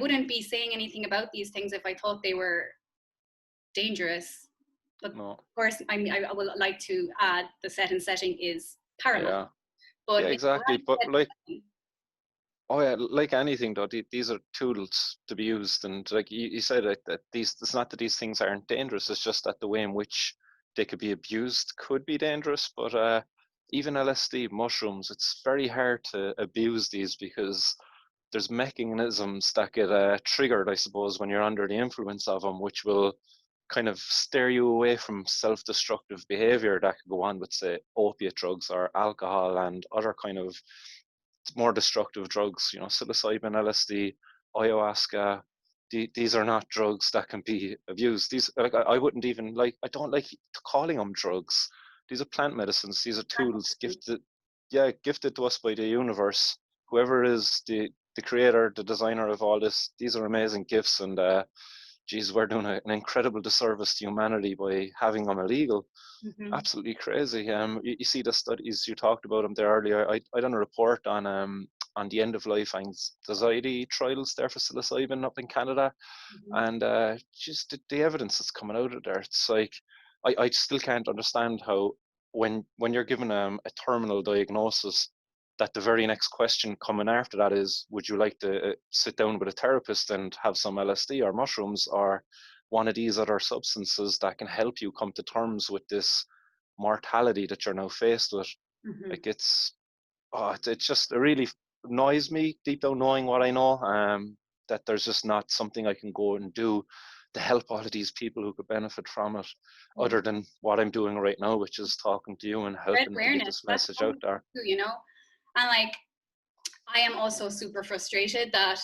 wouldn't be saying anything about these things if I thought they were dangerous. But of course, I would like to add the setting is paramount. But exactly. But like anything though, these are tools to be used, and like you said, that it's not that these things aren't dangerous. It's just that the way in which they could be abused could be dangerous. But even LSD, mushrooms, it's very hard to abuse these because there's mechanisms that get triggered, I suppose, when you're under the influence of them, which will kind of steer you away from self-destructive behavior that could go on with, say, opiate drugs or alcohol and other kind of more destructive drugs. You know, psilocybin, LSD, ayahuasca. These are not drugs that can be abused. These, like, I wouldn't even like. I don't like calling them drugs. These are plant medicines. These are tools gifted to us by the universe, whoever is the creator, the designer of all this, these are amazing gifts, and geez, we're doing an incredible disservice to humanity by having them illegal. Mm-hmm. Absolutely crazy. You see the studies, you talked about them there earlier. I done a report on the end of life anxiety trials there for psilocybin up in Canada, Mm-hmm. and just the evidence that's coming out of there. It's like I still can't understand how when you're given a terminal diagnosis, that the very next question coming after that is, would you like to sit down with a therapist and have some LSD or mushrooms or one of these other substances that can help you come to terms with this mortality that you're now faced with? Mm-hmm. Like it just, it really annoys me deep down, knowing what I know, that there's just not something I can go and do to help all of these people who could benefit from it, other than what I'm doing right now, which is talking to you and Spread helping to get awareness. this That's message all out we there. do, you know. And like, I am also super frustrated that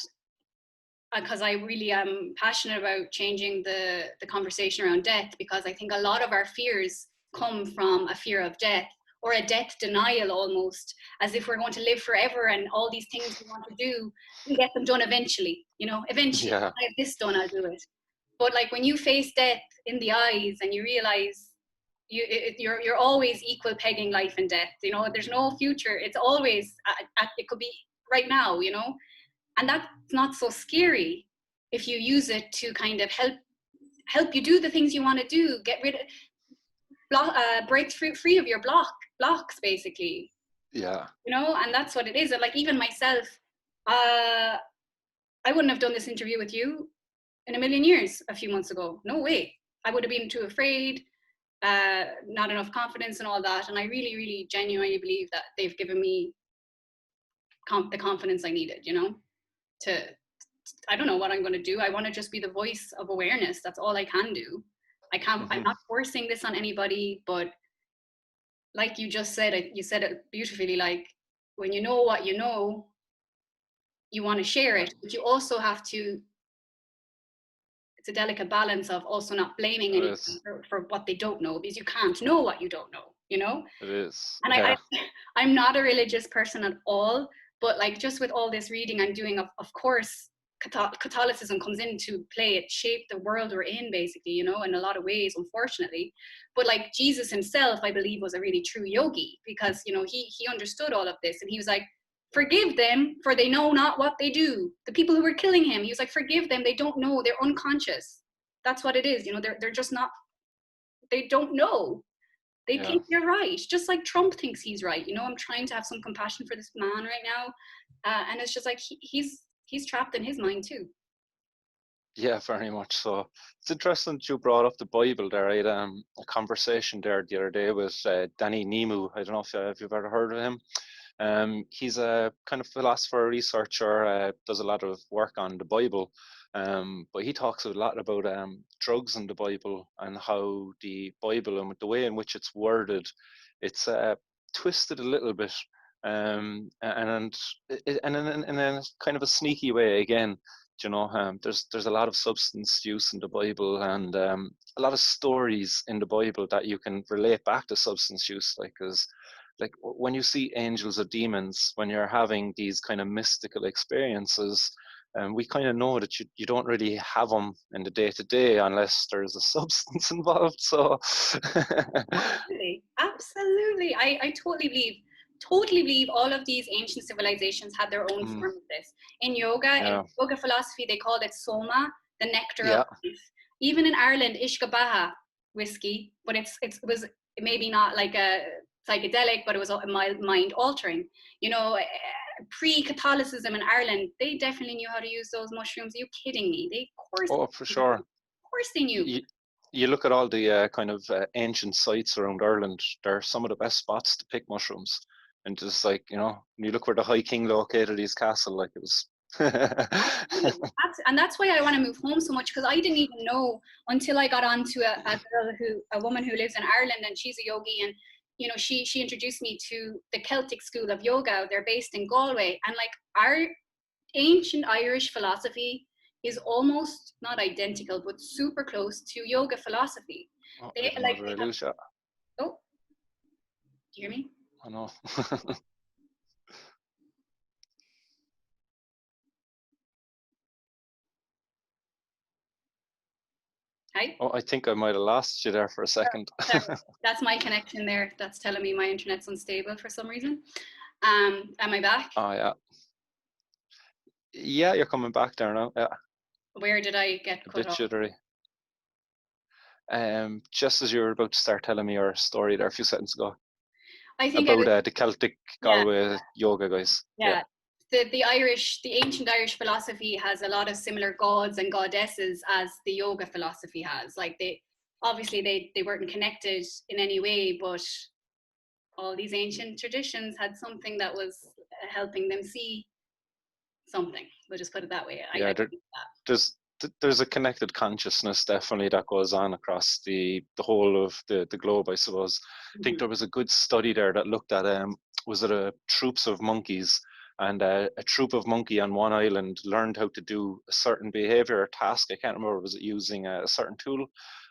because I really am passionate about changing the conversation around death, because I think a lot of our fears come from a fear of death, or a death denial, almost as if we're going to live forever and all these things we want to do, we get them done eventually, you know, eventually. Yeah. I have this done, I'll do it. But like when you face death in the eyes and you realize you're always equal pegging life and death, you know, there's no future. It's always it could be right now, you know, and that's not so scary if you use it to kind of help you do the things you want to do, get rid of break free of your blocks basically, Yeah. you know. And that's what it is. And like even myself, I wouldn't have done this interview with you in a million years a few months ago. No way. I would have been too afraid, not enough confidence and all that. And I really, really genuinely believe that they've given me the confidence I needed, you know, to, I don't know what I'm going to do. I want to just be the voice of awareness. That's all I can do. I'm not forcing this on anybody, but like you just said, you said it beautifully, like when you know what you know, you want to share it, but you also have to, it's a delicate balance of also not blaming It anyone is. for what they don't know, because you can't know what you don't know, you know? It is. And Yeah. I'm not a religious person at all, but like just with all this reading I'm doing, of course, Catholicism comes into play. It shaped the world we're in, basically, you know, in a lot of ways, unfortunately. But like Jesus himself, I believe, was a really true yogi, because, you know, he understood all of this, and he was like, forgive them, for they know not what they do. The people who were killing him, he was like, forgive them, they don't know, they're unconscious. That's what it is, you know, they're just not, they don't know. They think they're right, just like Trump thinks he's right. You know, I'm trying to have some compassion for this man right now, and it's just like he's trapped in his mind too. Yeah, very much so. It's interesting that you brought up the Bible there. I had a conversation there the other day with Danny Nemu. I don't know if you've ever heard of him. He's a kind of philosopher, researcher, does a lot of work on the Bible. But he talks a lot about drugs in the Bible, and how the Bible and the way in which it's worded, it's twisted a little bit, and in a kind of a sneaky way again. You know, there's a lot of substance use in the Bible, and a lot of stories in the Bible that you can relate back to substance use, like when you see angels or demons, when you're having these kind of mystical experiences, we kind of know that you don't really have them in the day to day unless there's a substance involved. So Absolutely. I totally believe all of these ancient civilizations had their own form of this. In yeah, yoga philosophy, they called it soma, the nectar of yeah, life. Even in Ireland, ishkabaha whiskey, but it was maybe not like a psychedelic, but it was mind altering. You know, pre-Catholicism in Ireland, they definitely knew how to use those mushrooms. Are you kidding me? oh, for sure. Of course they knew. You look at all the kind of ancient sites around Ireland, they're some of the best spots to pick mushrooms. And just like, you know, when you look where the High King located his castle, like it was. And that's why I want to move home so much, because I didn't even know until I got onto a woman who lives in Ireland, and she's a yogi, and you know, she introduced me to the Celtic school of yoga. They're based in Galway, and like our ancient Irish philosophy is almost not identical, but super close to yoga philosophy. Oh, They even like Mother they have, Lucia. oh, do you hear me? I know. Hi. Oh, I think I might have lost you there for a second. Sorry, that's my connection there. That's telling me my internet's unstable for some reason. Am I back? Oh yeah. Yeah, you're coming back there now. Yeah, Where did I get a cut bit off? jittery. Just as you were about to start telling me your story there a few seconds ago I think I about was, the Celtic yeah, Galway yoga guys. Yeah, yeah. The ancient Irish philosophy has a lot of similar gods and goddesses as the yoga philosophy has. Like they weren't connected in any way, but all these ancient traditions had something that was helping them see something. We'll just put it that way. yeah. I think that. There's a connected consciousness definitely that goes on across the whole of the globe, I suppose. I think Mhm. there was a good study there that looked at was it a troops of monkeys, and a troop of monkey on one island learned how to do a certain behavior or task. I can't remember, was it using a certain tool?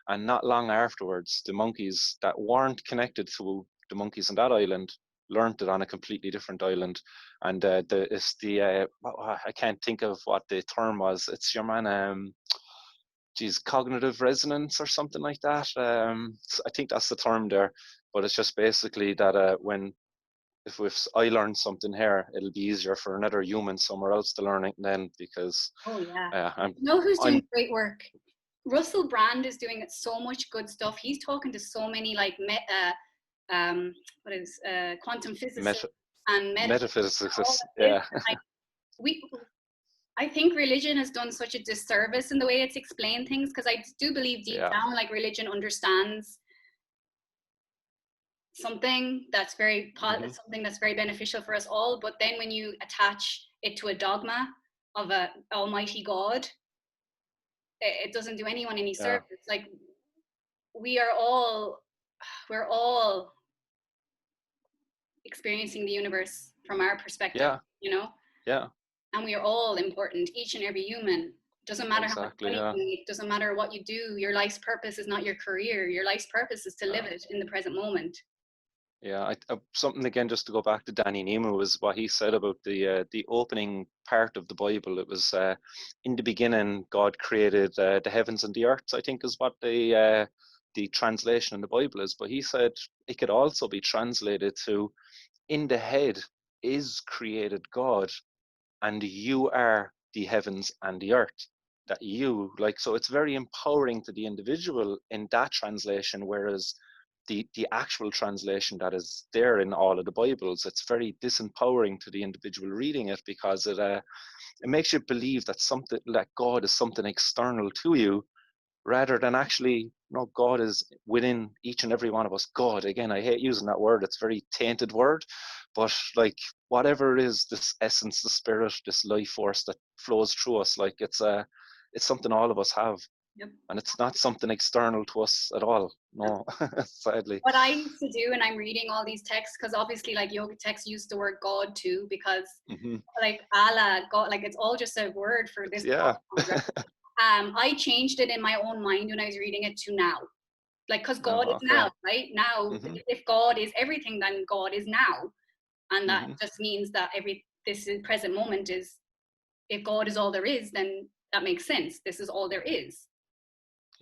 And not long afterwards, the monkeys that weren't connected to the monkeys on that island learned it on a completely different island. And it's the I can't think of what the term was. It's your man geez, cognitive resonance or something like that. I think that's the term there. But it's just basically that when if I learn something here, it'll be easier for another human somewhere else to learn it then, because Oh yeah. I'm You know who's doing I'm great work? Russell Brand is doing so much good stuff. He's talking to so many like quantum physicists meta, and metaphysics and all metaphysics. of this. Yeah, And like we, I think religion has done such a disservice in the way it's explained things, because I do believe deep yeah, down, like religion understands something that's hmm something that's very beneficial for us all. But then when you attach it to a dogma of a almighty God, it doesn't do anyone any yeah, service. Like we are all we're all experiencing the universe from our perspective, yeah, you know, yeah. and we are all important, each and every human. Doesn't matter how much Exactly. money Yeah. you make, doesn't matter what you do. Your life's purpose is not your career. Your life's purpose is to live Uh, it in the present moment. Yeah, something again just to go back to Danny Nemo was what he said about the opening part of the Bible. It was in the beginning God created the heavens and the earth. I think is what the translation in the Bible is. But he said it could also be translated to in the head is created God, and you are the heavens and the earth. That you like, so it's very empowering to the individual in that translation, whereas the actual translation that is there in all of the Bibles, it's very disempowering to the individual reading it, because it makes you believe that something like God is something external to you, rather than actually, God is within each and every one of us. God, again, I hate using that word, it's a very tainted word, but like whatever it is, this essence, the spirit, this life force that flows through us, like it's something all of us have, Yep. and it's not something external to us at all. No, sadly. What I used to do, and I'm reading all these texts, because obviously like yoga texts use the word God too, because Hmm. like Allah, God, like it's all just a word for this Yeah. God. I changed it in my own mind when I was reading it to now. Like, because No, God is okay. now, right? Now, Hmm. if God is everything, then God is now. And that Hmm. just means that this is present moment is, if God is all there is, then that makes sense. This is all there is.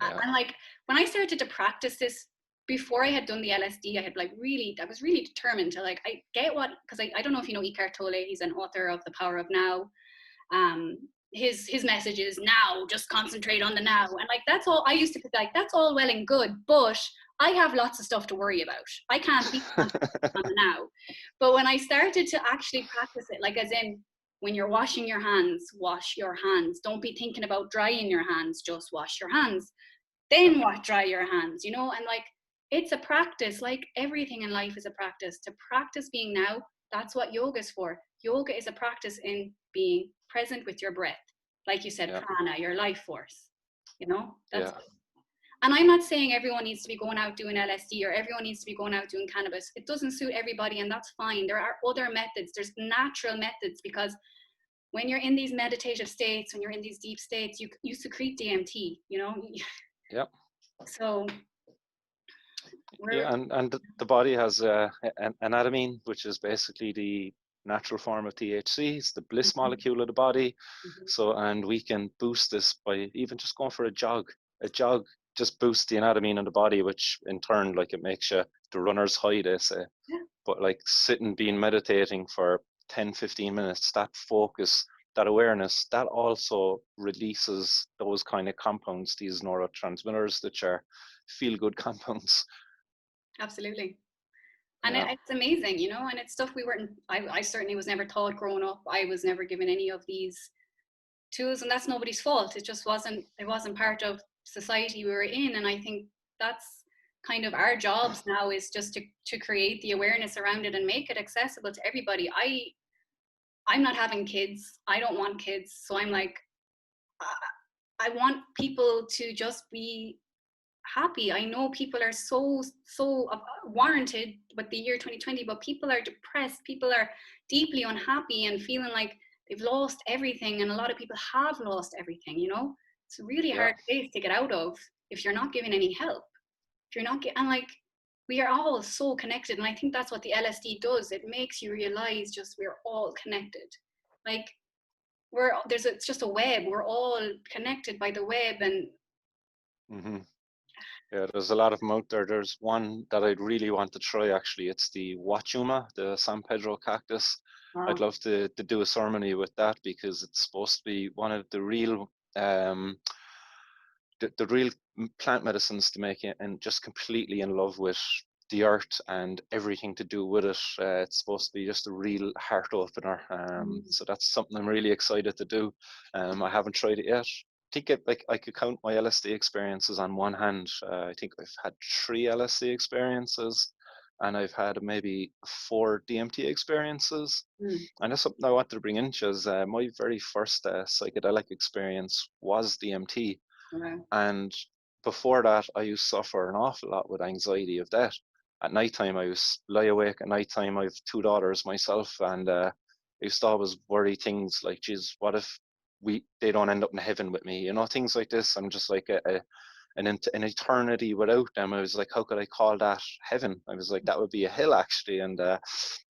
Yeah. And like, when I started to practice this, before I had done the LSD, I was really determined to like, I get what, because I don't know if you know Eckhart Tolle, he's an author of The Power of Now. um his message is now, just concentrate on the now. And like, that's all I used to be like, that's all well and good, but I have lots of stuff to worry about. I can't be concentrating on the now. But when I started to actually practice it, like as in, when you're washing your hands, wash your hands, don't be thinking about drying your hands, just wash your hands, then what, dry your hands, and like, it's a practice. Like everything in life is a practice. To practice being now, that's what yoga is for. Yoga is a practice in being present with your breath, like you said, Yeah. prana, your life force. That's Yeah. it. And I'm not saying everyone needs to be going out doing LSD or everyone needs to be going out doing cannabis. It doesn't suit everybody, and that's fine. There are other methods. There's natural methods, because when you're in these meditative states, when you're in these deep states, you secrete DMT, Yeah. so we're Yeah, and the body has an anandamine, which is basically the natural form of THC. It's the bliss Mhm, molecule of the body. mhm. So, and we can boost this by even just going for a jog. A jog just boosts the anatomy in the body, which in turn, like, it makes you the runner's high, they say. Yeah. But like sitting, being meditating for 10, 15 minutes, that focus, that awareness, that also releases those kind of compounds, these neurotransmitters, that are feel good compounds. Absolutely. And Yeah. it's amazing, you know, and it's stuff we weren't, I certainly was never taught growing up. I was never given any of these tools, and that's nobody's fault. It just wasn't part of society we were in. And I think that's kind of our jobs now, is just to create the awareness around it and make it accessible to everybody. I'm not having kids. I don't want kids. So I'm like, I want people to just be happy. I know people are so warranted with the year 2020, but people are depressed. People are deeply unhappy and feeling like they've lost everything. And a lot of people have lost everything, you know? It's a really hard place to get out of if you're not giving any help. If you're not and like, we are all so connected. And I think that's what the LSD does. It makes you realize just we're all connected. Like, it's just a web. We're all connected by the web. And Mm-hmm. Yeah, there's a lot of them out there. There's one that I'd really want to try, actually. It's the Wachuma, the San Pedro Cactus. wow. I'd love to do a ceremony with that, because it's supposed to be one of the real the real plant medicines to make it, and just completely in love with the earth and everything to do with it. It's supposed to be just a real heart opener. So that's something I'm really excited to do. I haven't tried it yet. I think I could count my LSD experiences on one hand. I think I've had 3 LSD experiences, and I've had maybe 4 DMT experiences. And that's something I wanted to bring in, because my very first psychedelic experience was DMT. Okay. And before that, I used to suffer an awful lot with anxiety of death. At nighttime, I was lie awake at nighttime. I have 2 daughters myself, and I used to always worry things like, geez, what if they don't end up in heaven with me? You know, things like this. I'm just like an eternity without them. I was like, how could I call that heaven? I was like, that would be a hill, actually. And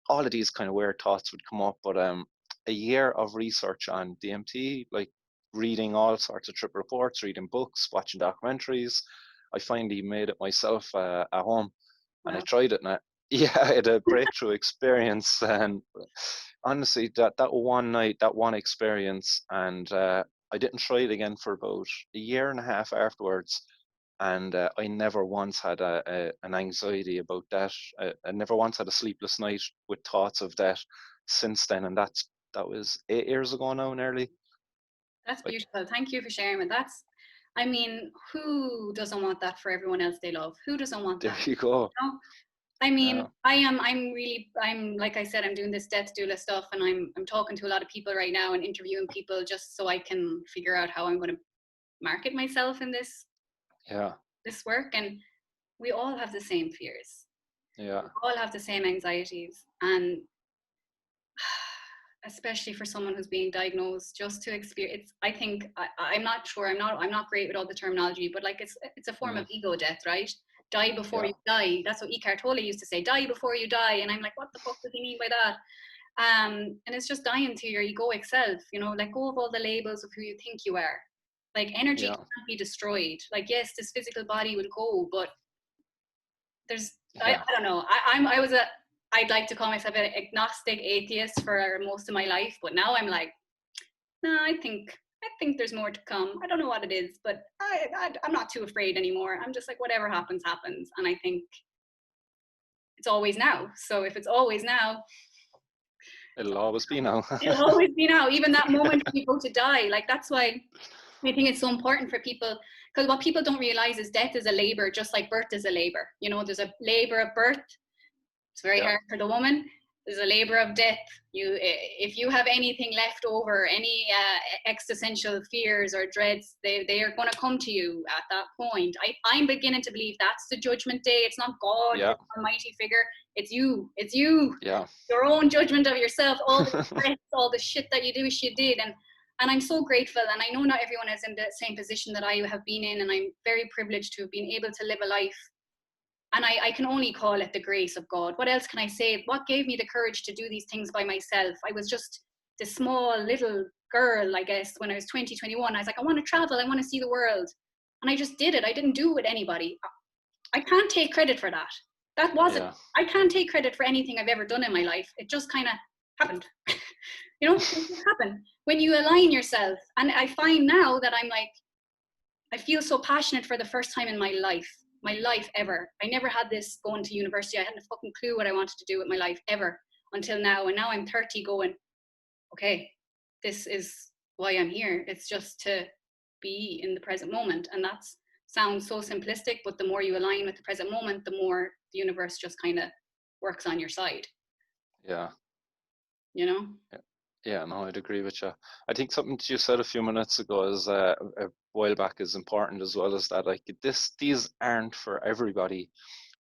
all of these kind of weird thoughts would come up. But a year of research on DMT, like reading all sorts of trip reports, reading books, watching documentaries, I finally made it myself at home. And I tried it, and I had a breakthrough experience. And honestly, that one night, that one experience, and I didn't try it again for about a year and a half afterwards. And I never once had an anxiety about that. I never once had a sleepless night with thoughts of that since then. And that was 8 years ago now, nearly. That's beautiful. Thank you for sharing with that. I mean, who doesn't want that for everyone else they love? Who doesn't want that? There you go. You know? I mean, I'm like I said, I'm doing this death doula stuff, and I'm talking to a lot of people right now and interviewing people just so I can figure out how I'm going to market myself in this work. And we all have the same fears. Yeah. We all have the same anxieties, and especially for someone who's being diagnosed, just to experience, I think, I'm not sure, I'm not great with all the terminology, but like it's a form of ego death, right? Die before you die. That's what Eckhart Tolle used to say, die before you die. And I'm like, what the fuck does he mean by that? And it's just dying to your egoic self, you know, let go of all the labels of who you think you are. Like, energy can't be destroyed. Like, yes, this physical body will go, but there's, I don't know. I'd like to call myself an agnostic atheist for most of my life, but now I'm like, no, I think there's more to come. I don't know what it is, but I'm not too afraid anymore. I'm just like, whatever happens, happens. And I think it's always now. So if it's always now, it'll always be now. It'll always be now. Even that moment people to die. Like, that's why I think it's so important for people, because what people don't realize is death is a labor, just like birth is a labor. You know, there's a labor of birth. It's very hard for the woman. There's a labor of death. If you have anything left over, any existential fears or dreads, they are going to come to you at that point. I'm beginning to believe that's the judgment day. It's not God, it's almighty figure. It's you. It's you. Yeah. Your own judgment of yourself, all the stress, all the shit that you wish you did. And I'm so grateful. And I know not everyone is in the same position that I have been in. And I'm very privileged to have been able to live a life. And I can only call it the grace of God. What else can I say? What gave me the courage to do these things by myself? I was just this small little girl, I guess, when I was 20, 21. I was like, I want to travel. I want to see the world. and I just did it. I didn't do it with anybody. I can't take credit for that. That wasn't, Yeah. I can't take credit for anything I've ever done in my life. It just kind of happened. You know, it just happened. When you align yourself, and I find now that I'm like, I feel so passionate for the first time in my life ever. I never had this going to university. I hadn't a fucking clue what I wanted to do with my life ever until now. And now I'm 30 going, okay, this is why I'm here. It's just to be in the present moment. And that sounds so simplistic, but the more you align with the present moment, the more the universe just kind of works on your side. Yeah. You know? Yeah, no, I'd agree with you. I think something you said a few minutes ago is a while back is important as well, as that like these aren't for everybody.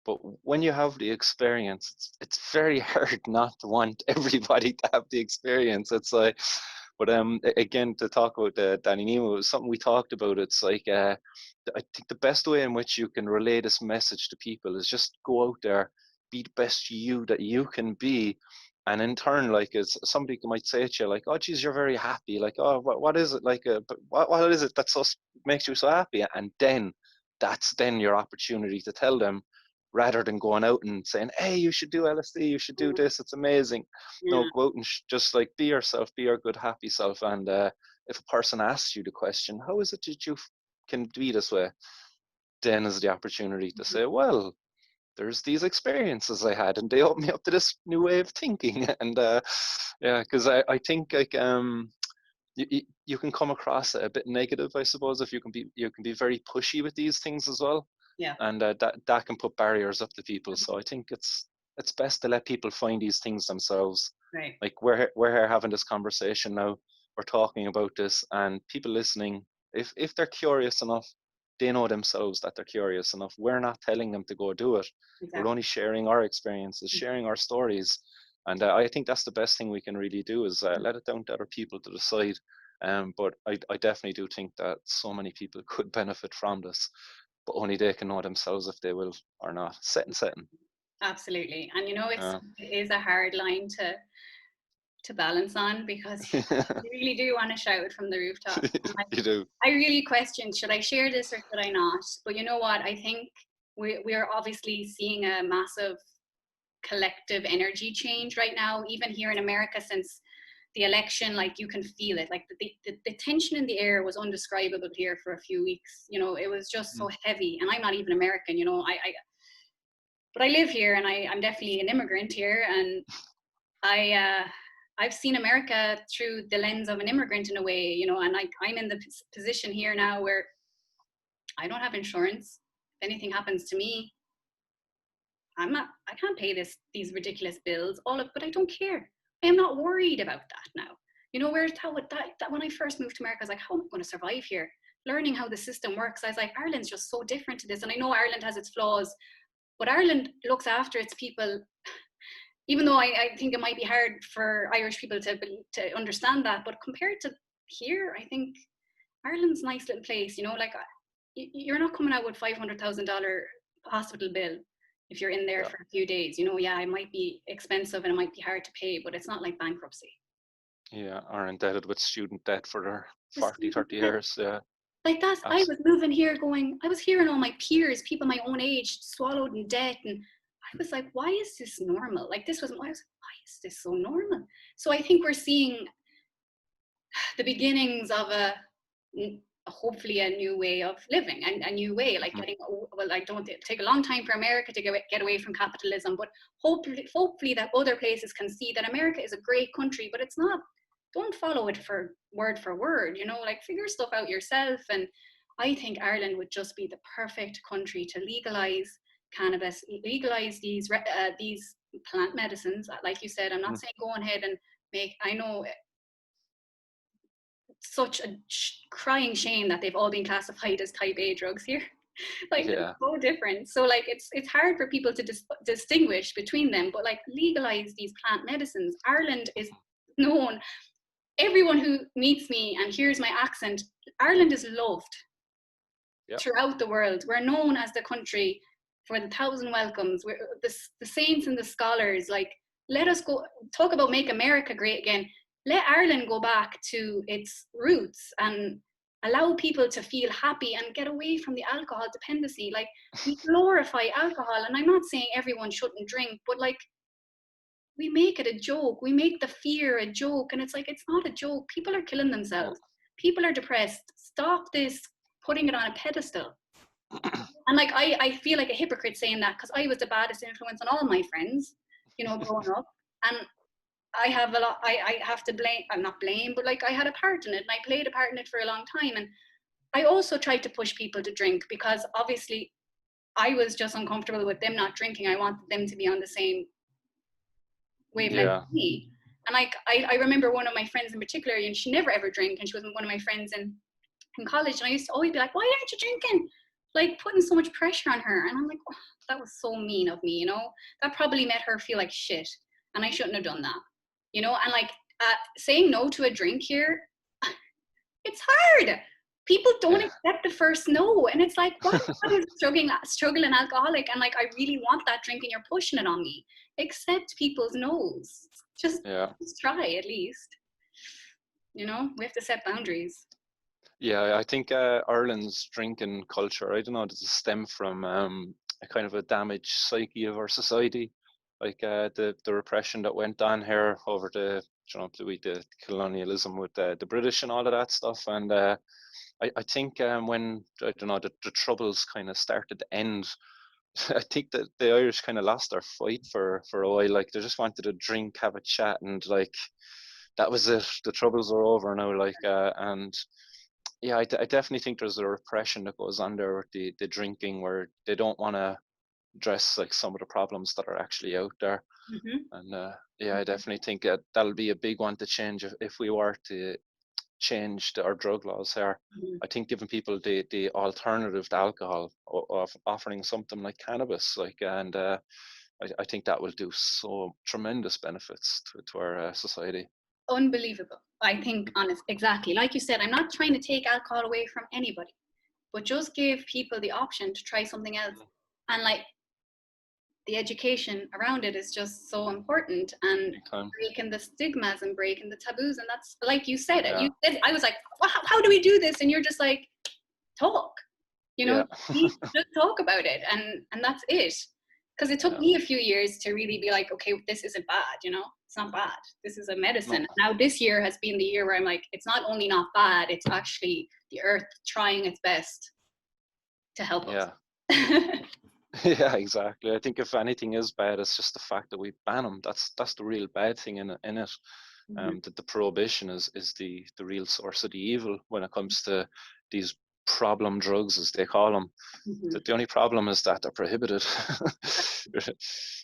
But when you have the experience, it's very hard not to want everybody to have the experience. It's like, but again, to talk about Danny Nemo, it was something we talked about. It's like I think the best way in which you can relay this message to people is just go out there, be the best you that you can be. And in turn, like, as somebody might say to you, like, "Oh, geez, you're very happy." Like, "Oh, what is it like? But what is it that so makes you so happy?" And then that's then your opportunity to tell them, rather than going out and saying, "Hey, you should do LSD, you should do this, it's amazing." Yeah. No, go out and just like be yourself, be your good, happy self. And if a person asks you the question, "How is it that you can be this way?" then is the opportunity to say, "Well, there's these experiences I had, and they opened me up to this new way of thinking." And yeah, because I think like you can come across a bit negative, I suppose, if you can be very pushy with these things as well. Yeah. And that can put barriers up to people. So I think it's best to let people find these things themselves. Right. Like we're here having this conversation now, we're talking about this, and people listening, if they're curious enough, they know themselves that they're curious enough. We're not telling them to go do it. Exactly. We're only sharing our experiences, sharing our stories. And I think that's the best thing we can really do, is let it down to other people to decide. But I definitely do think that so many people could benefit from this, but only they can know themselves if they will or not. Setting. Absolutely. And you know, it Uh, is a hard line to balance on, because you really do want to shout it from the rooftop. you do. I really questioned, should I share this or should I not? But you know what? I think we're obviously seeing a massive collective energy change right now, even here in America, since the election. Like, you can feel it. Like the tension in the air was undescribable here for a few weeks. You know, it was just so heavy. And I'm not even American, you know, but I live here, and I'm definitely an immigrant here. And I've seen America through the lens of an immigrant in a way, you know, and I'm in the position here now where I don't have insurance. If anything happens to me, I can't pay these ridiculous bills, but I don't care. I am not worried about that now. You know, whereas that when I first moved to America, I was like, how am I going to survive here? Learning how the system works, I was like, Ireland's just so different to this. And I know Ireland has its flaws, but Ireland looks after its people. Even though I think it might be hard for Irish people to understand that, but compared to here, I think Ireland's a nice little place. You know, like, you're not coming out with $500,000 hospital bill if you're in there for a few days. You know, yeah, it might be expensive and it might be hard to pay, but it's not like bankruptcy. Yeah, are indebted with student debt for their 40, 30 years. Yeah. Like that, I was moving here I was hearing all my peers, people my own age, swallowed in debt, and I was like, why is this normal? Like, I was like, why is this so normal? So I think we're seeing the beginnings of hopefully a new way of living, and a new way, like I don't take a long time for America to get away from capitalism, but hopefully that other places can see that America is a great country, but it's not. Don't follow it for word, you know, like, figure stuff out yourself. And I think Ireland would just be the perfect country to legalize cannabis, legalize these plant medicines. Like you said, I'm not saying go ahead and I know such a crying shame that they've all been classified as type A drugs here. Like, they're so different. So like, it's hard for people to distinguish between them, but like, legalize these plant medicines. Ireland is known, everyone who meets me and hears my accent, Ireland is loved throughout the world. We're known as the country for the 1,000 welcomes. We're the saints and the scholars. Like, let us go talk about make America great again. Let Ireland go back to its roots and allow people to feel happy and get away from the alcohol dependency. Like, we glorify alcohol, and I'm not saying everyone shouldn't drink, but like, we make it a joke. We make the fear a joke, and it's like, it's not a joke. People are killing themselves. People are depressed. Stop this putting it on a pedestal. And like, I feel like a hypocrite saying that, because I was the baddest influence on all my friends, you know, growing up. And I have a lot, I have to blame, I'm not blame, but like, I had a part in it, and I played a part in it for a long time. And I also tried to push people to drink, because obviously I was just uncomfortable with them not drinking. I wanted them to be on the same wavelength as me. And like, I remember one of my friends in particular, and she never ever drank, and she was one of my friends in college, and I used to always be like, why aren't you drinking? Like, putting so much pressure on her. And I'm like, oh, that was so mean of me, you know? That probably made her feel like shit, and I shouldn't have done that, you know? And like, saying no to a drink here, it's hard. People don't accept the first no, and it's like, what is struggling alcoholic, and like, I really want that drink, and you're pushing it on me. Accept people's no's. Just try, at least. You know, we have to set boundaries. Yeah, I think Ireland's drinking culture, I don't know, does it stem from a kind of a damaged psyche of our society? Like the repression that went on here over the, you know, the colonialism with the British and all of that stuff. And I think when, I don't know, the troubles kind of started to end, I think that the Irish kind of lost their fight for a while. Like, they just wanted to drink, have a chat, and like, that was it. The troubles are over now. Like, and yeah, I definitely think there's a repression that goes on there with the drinking, where they don't want to address like some of the problems that are actually out there. And yeah, I definitely think that that'll be a big one to change if we were to change our drug laws here. I think giving people the alternative to alcohol, of offering something like cannabis, like, and I think that will do so tremendous benefits to our society. Unbelievable. I think, honest, exactly. Like you said, I'm not trying to take alcohol away from anybody, but just give people the option to try something else. And like, the education around it is just so important, and breaking the stigmas and breaking the taboos. And that's, like you said it. I was like, well, how do we do this? And you're just like, talk. You know, just talk about it, and that's it. Because it took me a few years to really be like, okay, this isn't bad, you know? It's not bad. This is a medicine. Now this year has been the year where I'm like, it's not only not bad, it's actually the earth trying its best to help us. Yeah, exactly. I think if anything is bad, it's just the fact that we ban them. That's the real bad thing in it. That the prohibition is the real source of the evil when it comes to these problem drugs, as they call them. That the only problem is that they're prohibited. It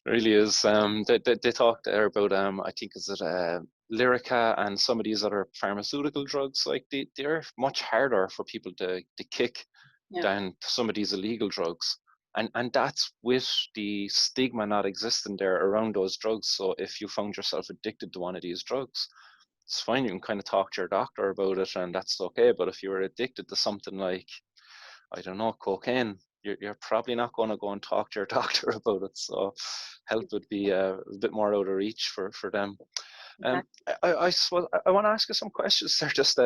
really is. They talked there about I think is it Lyrica and some of these other pharmaceutical drugs. Like, they're much harder for people to kick than some of these illegal drugs. And that's with the stigma not existing there around those drugs. So if you found yourself addicted to one of these drugs, it's fine. You can kind of talk to your doctor about it, and that's okay. But if you were addicted to something like, I don't know, cocaine, you're probably not going to go and talk to your doctor about it. So help would be a bit more out of reach for them. I want to ask you some questions there, just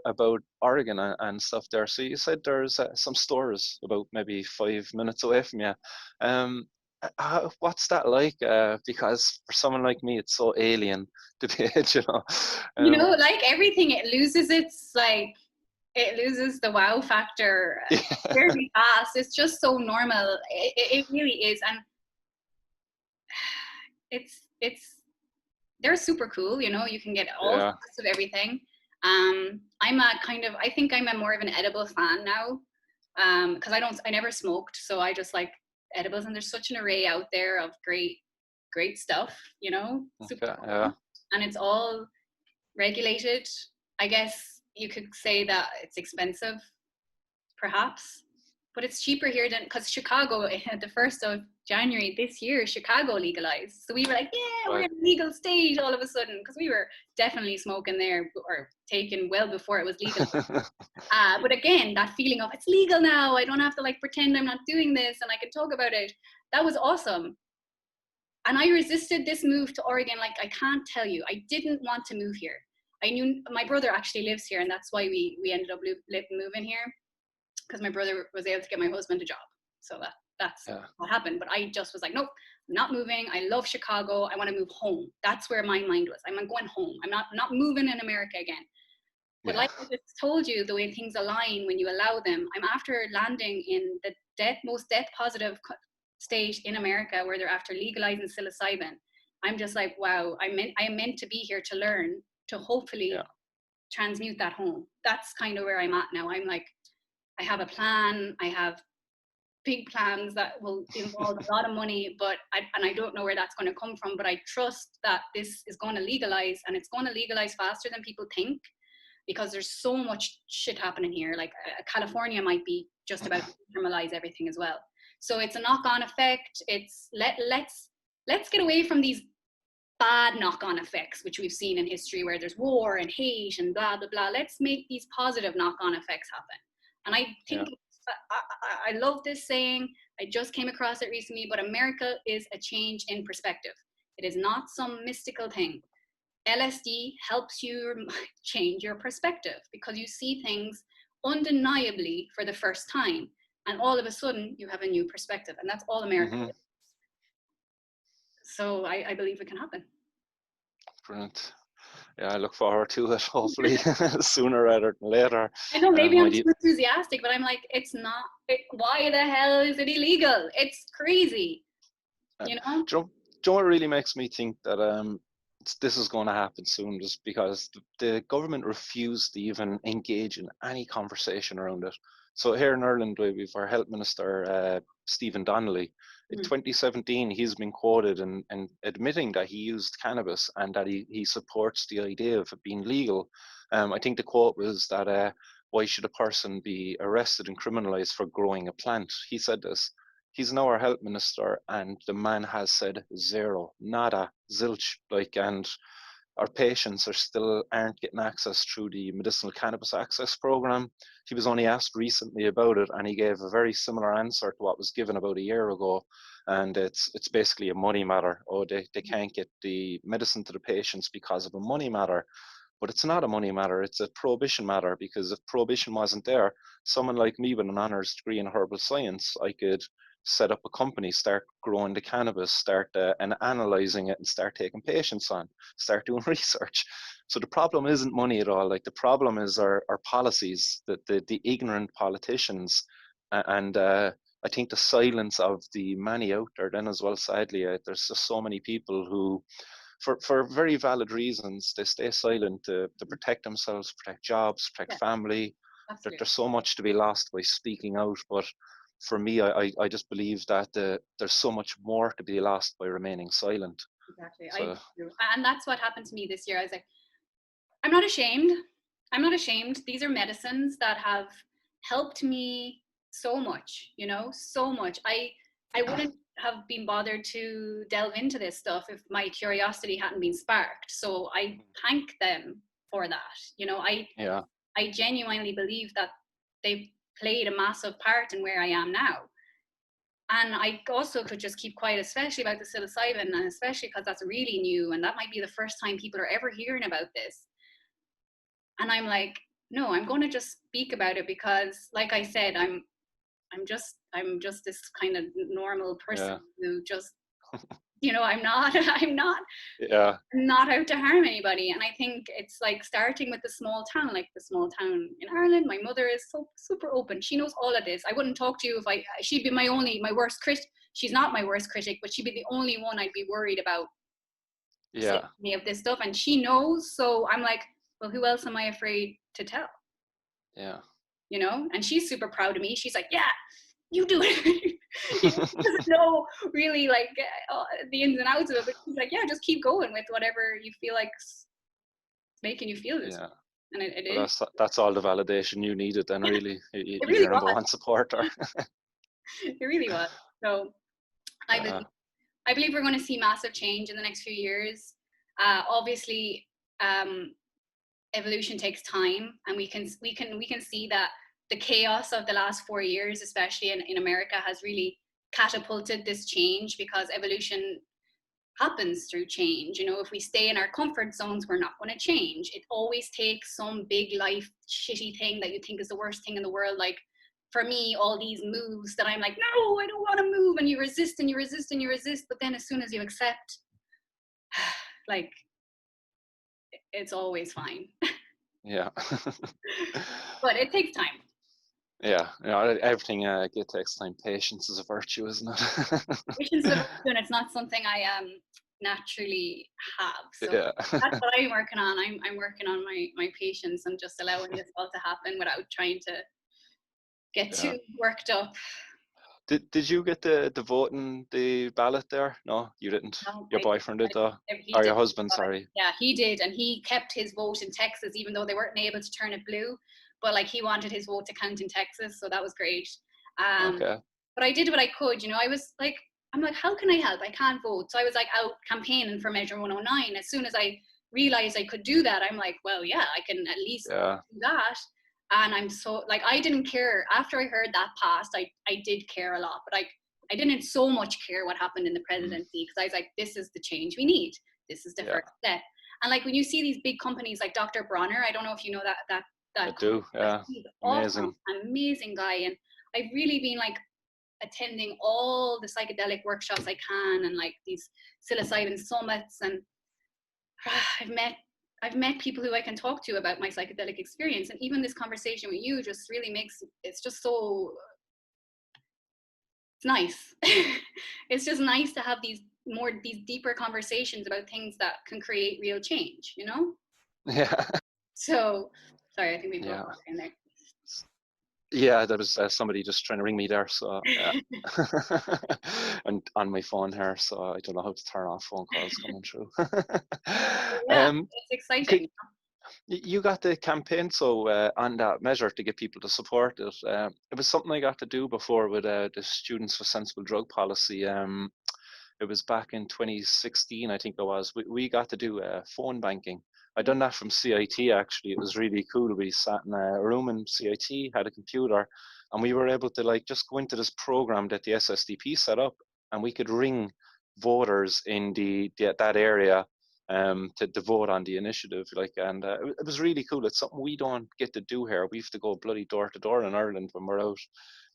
about Oregon and stuff there. So you said there's some stores about maybe 5 minutes away from you. What's that like? Because for someone like me, it's so alien to be, you know. You know, like everything, it loses the wow factor very fast. It's just so normal. It really is, and it's. They're super cool, you know, you can get all sorts of everything. I think I'm more of an edible fan now, because I never smoked, so I just like edibles, and there's such an array out there of great stuff, you know, super cool. And it's all regulated. I guess you could say that it's expensive, perhaps, but it's cheaper here than, because Chicago, the 1st of January this year, Chicago legalized. So we were like, yeah, we're in a legal state all of a sudden, because we were definitely smoking there, or taking well before it was legal. But again, that feeling of, it's legal now, I don't have to like pretend I'm not doing this, and I can talk about it. That was awesome. And I resisted this move to Oregon. Like, I can't tell you, I didn't want to move here. I knew my brother actually lives here, and that's why we ended up moving here, because my brother was able to get my husband a job. So that's what happened. But I just was like, nope, I'm not moving. I love Chicago. I want to move home. That's where my mind was. I'm going home. I'm not moving in America again. But like I just told you, the way things align when you allow them, I'm after landing in the most death positive state in America, where they're after legalizing psilocybin. I'm just like, wow, I am meant to be here to learn, to hopefully transmute that home. That's kind of where I'm at now. I'm like, I have a plan. I have big plans that will involve a lot of money, but I don't know where that's going to come from. But I trust that this is going to legalize, and it's going to legalize faster than people think, because there's so much shit happening here. Like California might be just about to normalize everything as well. So it's a knock-on effect. It's let's get away from these bad knock-on effects, which we've seen in history, where there's war and hate and blah, blah, blah. Let's make these positive knock-on effects happen. And I think I love this saying. I just came across it recently, but America is a change in perspective. It is not some mystical thing. LSD helps you change your perspective, because you see things undeniably for the first time, and all of a sudden you have a new perspective, and that's all America is. So I believe it can happen. Brilliant. Yeah, I look forward to it, hopefully sooner rather than later. I know, maybe I'm too enthusiastic, but I'm like, it's not, why the hell is it illegal? It's crazy, you know? Do you know what really makes me think that this is going to happen soon, just because the government refused to even engage in any conversation around it. So here in Ireland, we have our health minister, Stephen Donnelly. In 2017, he's been quoted in admitting that he used cannabis, and that he supports the idea of it being legal. I think the quote was that, why should a person be arrested and criminalized for growing a plant? He said this. He's now our health minister, and the man has said zero, nada, zilch, and our patients aren't getting access through the medicinal cannabis access program. He was only asked recently about it, and he gave a very similar answer to what was given about a year ago. And it's basically a money matter. Oh, they can't get the medicine to the patients because of a money matter. But it's not a money matter, it's a prohibition matter, because if prohibition wasn't there, someone like me with an honours degree in herbal science, I could set up a company, start growing the cannabis, start and analysing it, and start taking patients on, start doing research. So the problem isn't money at all. Like, the problem is our policies, the ignorant politicians, and I think the silence of the many out there then as well, sadly. There's just so many people who, for very valid reasons, they stay silent to protect themselves, protect jobs, protect family. There's so much to be lost by speaking out, but for me, I just believe that there's so much more to be lost by remaining silent. Exactly. So, and that's what happened to me this year. I was like, I'm not ashamed. I'm not ashamed. These are medicines that have helped me so much, so much. I wouldn't have been bothered to delve into this stuff if my curiosity hadn't been sparked. So I thank them for that. I genuinely believe that they've played a massive part in where I am now. And I also could just keep quiet, especially about the psilocybin, and especially because that's really new, and that might be the first time people are ever hearing about this. And I'm like, no, I'm going to just speak about it, because, like I said, I'm just this kind of normal person who just, I'm not out to harm anybody. And I think it's like starting with the small town, like the small town in Ireland. My mother is so super open. She knows all of this. I wouldn't talk to you if she'd be my worst critic. She's not my worst critic, but she'd be the only one I'd be worried about any of this stuff. And she knows. So I'm like, well, who else am I afraid to tell? Yeah. And she's super proud of me. She's like, yeah, you do it. She doesn't know really like the ins and outs of it, but she's like, yeah, just keep going with whatever you feel like making you feel this. And it is. That's all the validation you needed then, really. It really You're number one supporter. It really was. So I believe we're going to see massive change in the next few years. Obviously, evolution takes time, and we can see that the chaos of the last 4 years, especially in America, has really catapulted this change, because evolution happens through change. You know, if we stay in our comfort zones, we're not going to change. It always takes some big life shitty thing that you think is the worst thing in the world. Like for me, all these moves that I'm like, no, I don't want to move, and you resist and you resist and you resist. But then as soon as you accept, like, it's always fine. Yeah. But it takes time. Yeah, you know, everything it takes time. Patience is a virtue, isn't it? Patience is a virtue, and it's not something I naturally have. So Yeah. that's what I'm working on. I'm working on my patience and just allowing this all to happen without trying to get Yeah. too worked up. Did you get the vote in the ballot there? No, you didn't. No, Your I boyfriend did though? he Or did. your husband, sorry. Yeah, he did, and he kept his vote in Texas, even though they weren't able to turn it blue. But like he wanted his vote to count in Texas, so that was great. Okay. But I did what I could. You know, I was like, I'm like, how can I help? I can't vote, so I was like out campaigning for Measure 109. As soon as I realized I could do that, I'm like, well, yeah, I can at least Yeah. do that. And I'm so like, I didn't care after I heard that passed. I did care a lot, but I didn't so much care what happened in the presidency, because I was like, this is the change we need. This is the Yeah. first step. And like when you see these big companies like Dr. Bronner, I don't know if you know that I do. Yeah. he's Amazing. awesome, amazing guy. And I've really been like attending all the psychedelic workshops I can, and like these psilocybin summits, and I've met people who I can talk to about my psychedelic experience. And even this conversation with you just really makes, it's just so, it's nice. It's just nice to have these deeper conversations about things that can create real change, you know? Yeah. So, sorry, I think we broke Yeah. up in there. Yeah, there was somebody just trying to ring me there, so and on my phone here, so I don't know how to turn off phone calls coming through. Yeah, it's exciting. You got the campaign so on that measure to get people to support it. It was something I got to do before with the Students for Sensible Drug Policy. It was back in 2016, I think it was. We got to do phone banking. I done that from CIT actually. It was really cool. We sat in a room in CIT, had a computer, and we were able to like just go into this program that the SSDP set up, and we could ring voters in that area to vote on the initiative. Like, and it was really cool. It's something we don't get to do here. We have to go bloody door to door in Ireland when we're out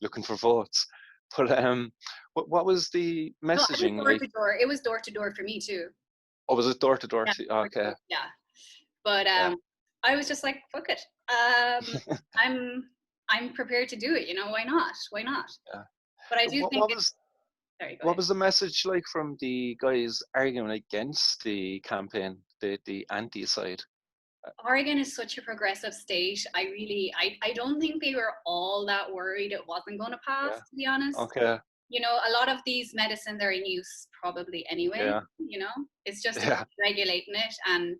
looking for votes. But what was the No, messaging like? it was door to door for me too. Oh, was it door to door? Yeah, Okay. yeah. But Yeah. I was just like, fuck it. I'm prepared to do it. You know, why not? Why not? Yeah. But I do What, think what was sorry, go what ahead. was the message like from the guys arguing against the campaign, the anti side? Oregon is such a progressive state. I don't think they were all that worried it wasn't going to pass, Yeah. to be honest. Okay. You know, a lot of these medicines are in use probably anyway, Yeah. you know, it's just Yeah. regulating it and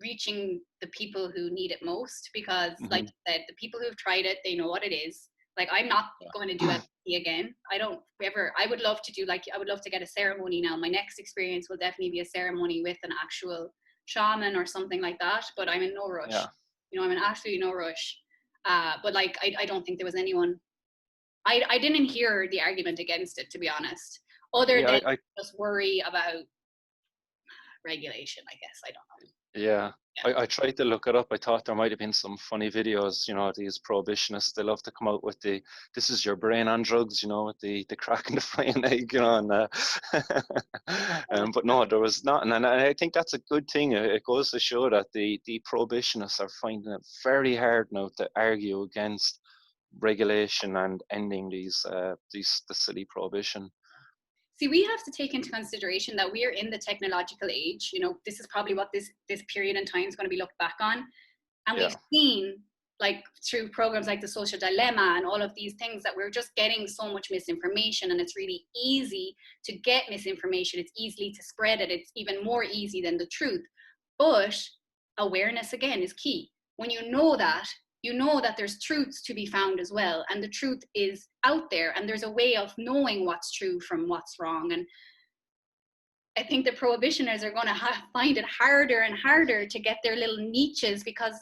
reaching the people who need it most, because like Mhm. you said, the people who've tried it, they know what it is. Like I'm not Yeah. going to do LSD again. I would love to do, like, I would love to get a ceremony now. My next experience will definitely be a ceremony with an actual shaman or something like that, but I'm in no rush. Yeah. You know, I'm in absolutely no rush. But like I don't think there was anyone, I didn't hear the argument against it, to be honest, other Yeah. than I just worry about regulation, I guess. I don't know. Yeah, Yeah. I tried to look it up. I thought there might have been some funny videos, you know, these prohibitionists, they love to come out with this is your brain on drugs, you know, with the crack and the frying egg, you know, and but no, there was not. And I think that's a good thing. It goes to show that the prohibitionists are finding it very hard now to argue against regulation and ending the silly prohibition. See, we have to take into consideration that we are in the technological age. You know, this is probably what this period in time is going to be looked back on. And Yeah. we've seen, like, through programs like the Social Dilemma and all of these things, that we're just getting so much misinformation, and it's really easy to get misinformation. It's easy to spread it. It's even more easy than the truth. But awareness, again, is key. When you know that there's truths to be found as well, and the truth is out there, and there's a way of knowing what's true from what's wrong. And I think the prohibitionists are going to find it harder and harder to get their little niches, because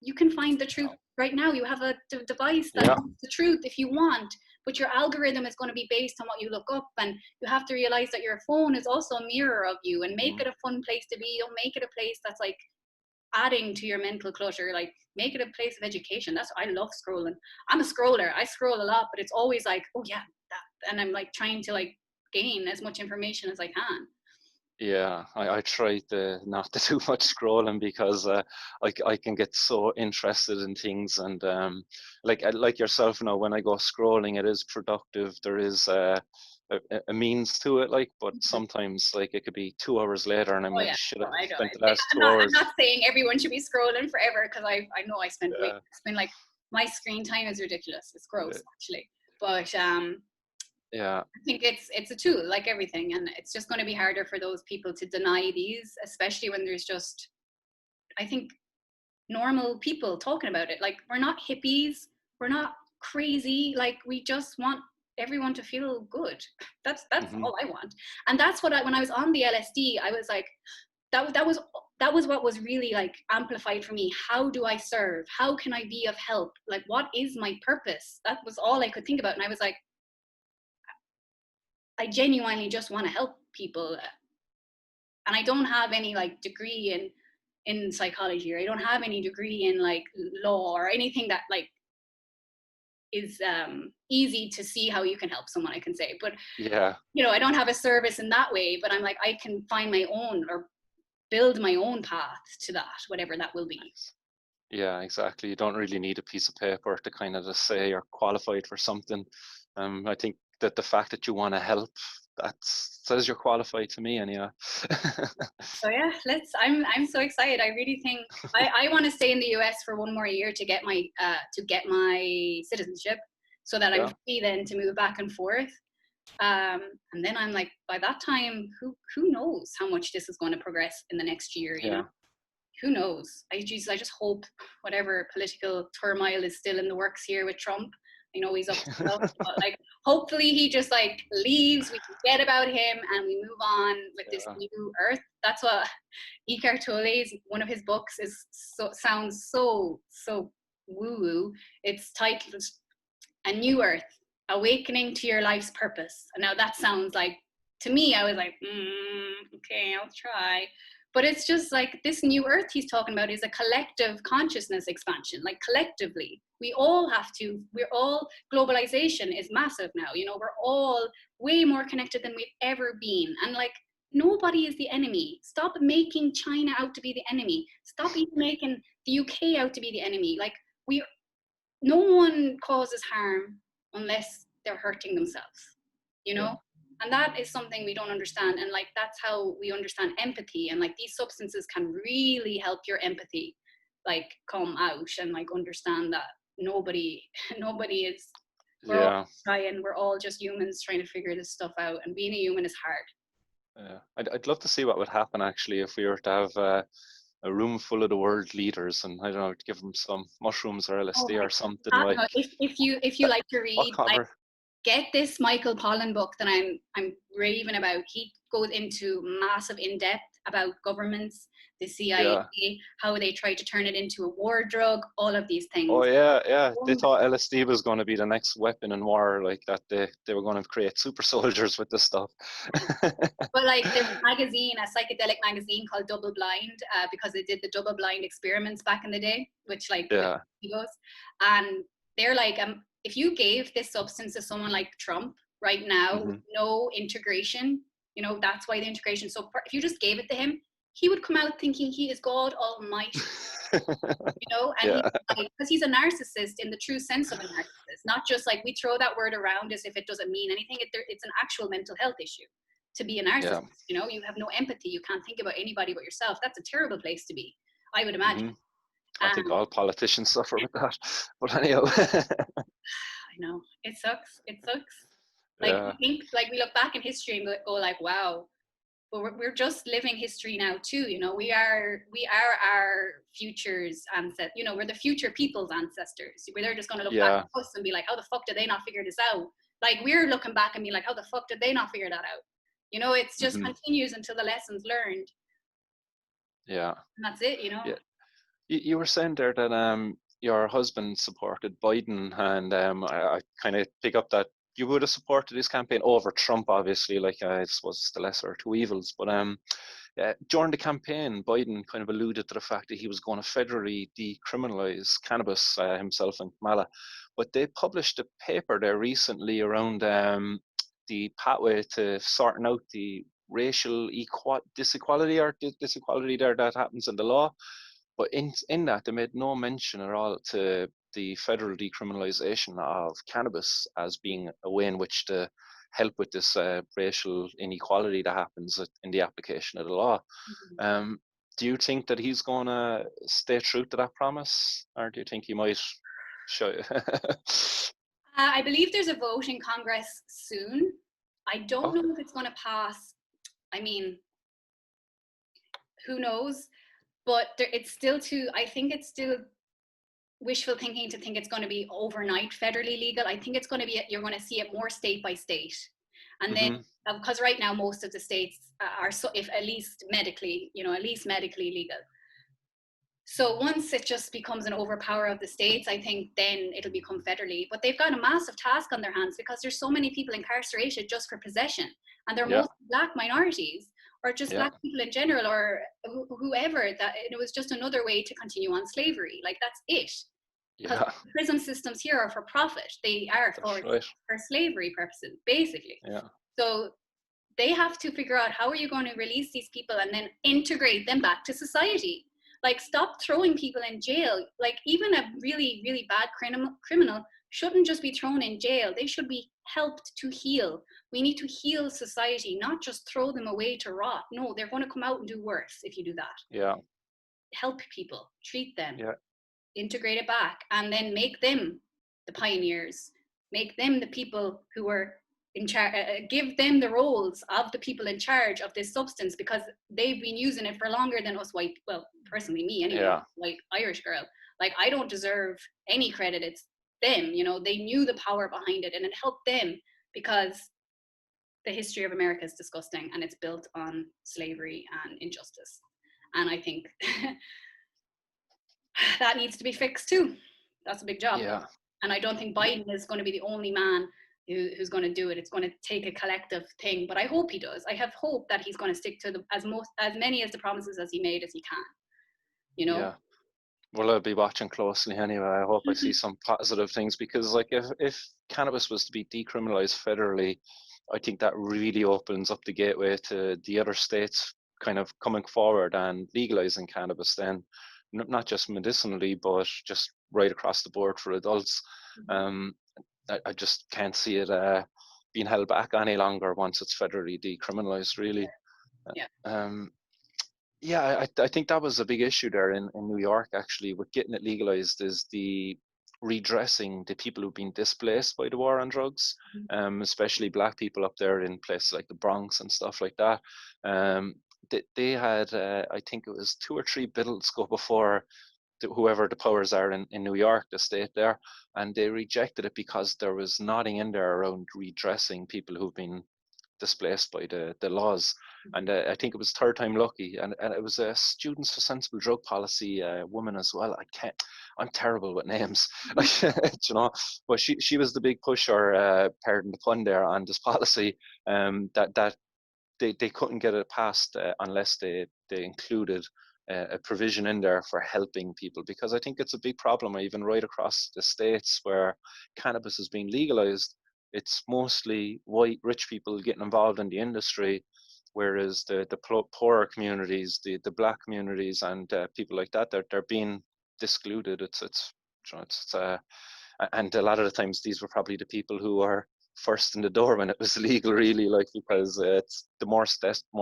you can find the truth right now. You have a device that knows the truth if you want, but your algorithm is going to be based on what you look up, and you have to realize that your phone is also a mirror of you, and make it a fun place to be. Don't make it a place that's like adding to your mental clutter. Like, make it a place of education. That's, I love scrolling. I'm a scroller. I scroll a lot, but it's always like, oh yeah, that, and I'm like trying to like gain as much information as I can. Yeah, I try to not to do much scrolling, because I can get so interested in things, and like yourself now, when I go scrolling, it is productive. There is a means to it, like, but sometimes like it could be 2 hours later, and I'm like, shit, I spent the last 2 hours. I'm not saying everyone should be scrolling forever, because I know I spent like, my screen time is ridiculous. It's gross actually, but I think it's a tool like everything, and it's just going to be harder for those people to deny these, especially when there's just, I think, normal people talking about it. Like, we're not hippies, we're not crazy, like, we just want everyone to feel good. That's all I want. And that's what when I was on the LSD, I was like, that was what was really like amplified for me. How do I serve? How can I be of help? Like, what is my purpose? That was all I could think about. And I was like, I genuinely just want to help people. And I don't have any like degree in psychology, or I don't have any degree in like law or anything that like is easy to see how you can help someone, I can say. But you know, I don't have a service in that way, but I'm like, I can find my own, or build my own path to that, whatever that will be. Yeah, exactly. You don't really need a piece of paper to kind of just say you're qualified for something. I think that the fact that you want to help, that says you're qualified to me anyway. So yeah, I'm so excited. I really think I want to stay in the US for 1 more year to get my citizenship, so that I'm free then to move back and forth. And then I'm like, by that time, who knows how much this is going to progress in the next year, you know? Who knows? I just hope whatever political turmoil is still in the works here with Trump. I know he's up to stuff, but like, hopefully he just like leaves, we forget about him, and we move on with this new earth. That's what Eckhart Tolle's, one of his books, sounds so woo-woo. It's titled A New Earth, Awakening to Your Life's Purpose. And now that sounds like, to me, I was like, okay, I'll try. But it's just like, this new earth he's talking about is a collective consciousness expansion. Like, collectively, we're all, globalization is massive now. You know, we're all way more connected than we've ever been. And like, nobody is the enemy. Stop making China out to be the enemy. Stop even making the UK out to be the enemy. Like, no one causes harm unless they're hurting themselves, you know? And that is something we don't understand. And like, that's how we understand empathy. And like, these substances can really help your empathy like come out, and like understand that nobody is, all trying, we're all just humans trying to figure this stuff out, and being a human is hard. I'd love to see what would happen actually if we were to have a room full of the world leaders, and I don't know, give them some mushrooms or LSD or something. Like, if you like to read, like, get this Michael Pollan book that I'm raving about. He goes into massive in depth about governments, the CIA, how they tried to turn it into a war drug, all of these things. Oh yeah. They thought LSD was going to be the next weapon in war, like that they were going to create super soldiers with this stuff. But like, there's a magazine, a psychedelic magazine called Double Blind, because they did the double blind experiments back in the day, which like egos, and they're like, if you gave this substance to someone like Trump right now, with no integration, you know, that's why the integration. So if you just gave it to him, he would come out thinking he is God Almighty, you know, and because he's a narcissist in the true sense of a narcissist, not just like we throw that word around as if it doesn't mean anything. It's an actual mental health issue to be a narcissist. You know, you have no empathy. You can't think about anybody but yourself. That's a terrible place to be, I would imagine. I think all politicians suffer with that. But anyhow. I know. It sucks. Like, I think, like, we look back in history and go like, wow. But we're just living history now too. You know, we are our future's ancestors. You know, we're the future people's ancestors. They're just going to look back at us and be like, how the fuck did they not figure this out? Like, we're looking back and be like, how the fuck did they not figure that out? You know, it's just continues until the lessons learned. Yeah. And that's it, you know. You were saying there that your husband supported Biden, and I kind of pick up that you would have supported his campaign over Trump, obviously. Like I suppose it's the lesser of two evils. But during the campaign, Biden kind of alluded to the fact that he was going to federally decriminalize cannabis himself and Kamala. But they published a paper there recently around the pathway to sorting out the racial disequality or disequality there that happens in the law. But in that, they made no mention at all to the federal decriminalisation of cannabis as being a way in which to help with this racial inequality that happens in the application of the law. Do you think that he's going to stay true to that promise, or do you think he might show you? I believe there's a vote in Congress soon. I don't know if it's going to pass. I mean, who knows? But it's still I think it's still wishful thinking to think it's going to be overnight federally legal. I think it's going to be, you're going to see it more state by state. And then, because right now most of the states are, so, if at least medically, at least medically legal. So once it just becomes an overpower of the states, I think then it'll become federally. But they've got a massive task on their hands because there's so many people incarcerated just for possession. And they're mostly Black minorities, or just Black people in general, or whoever, that it was just another way to continue on slavery. Like, that's it. Because the prison systems here are for profit. They are for slavery purposes, basically. So they have to figure out, how are you going to release these people and then integrate them back to society? Like, stop throwing people in jail. Like, even a really, really bad criminal shouldn't just be thrown in jail. They should be helped to heal. We need to heal society, not just throw them away to rot. No, they're going to come out and do worse if you do that. Help people, treat them, integrate it back, and then make them the pioneers. Make them the people who are in charge, give them the roles of the people in charge of this substance, because they've been using it for longer than us white, well, personally me anyway, white Irish girl. Like, I don't deserve any credit. It's them, they knew the power behind it, and it helped them, because the history of America is disgusting, and it's built on slavery and injustice. And I think that needs to be fixed too. That's a big job. And I don't think Biden is going to be the only man who's going to do it. It's going to take a collective thing, but I hope he does. I have hope that he's going to stick to as many of the promises as he made as he can. Well, I'll be watching closely anyway. I hope I see some positive things, because like if cannabis was to be decriminalized federally, I think that really opens up the gateway to the other states kind of coming forward and legalizing cannabis then, not just medicinally, but just right across the board for adults. I just can't see it being held back any longer once it's federally decriminalized, really. I think that was a big issue there in New York, actually, with getting it legalized, is the redressing the people who've been displaced by the war on drugs, especially Black people up there in places like the Bronx and stuff like that. They had, I think it was 2 or 3 bills go before whoever the powers are in New York, the state there, and they rejected it because there was nothing in there around redressing people who've been displaced by the laws. And I think it was Third Time Lucky, and it was a Students for Sensible Drug Policy woman as well. I'm terrible with names, but she was the big pusher, pardon the pun there, on this policy, that they couldn't get it passed unless they included a provision in there for helping people, because I think it's a big problem even right across the states where cannabis is being legalized. It's mostly white rich people getting involved in the industry, whereas the poorer communities, the Black communities and people like that, they're being excluded. And a lot of the times these were probably the people who are first in the door when it was illegal, really, like, because it's the more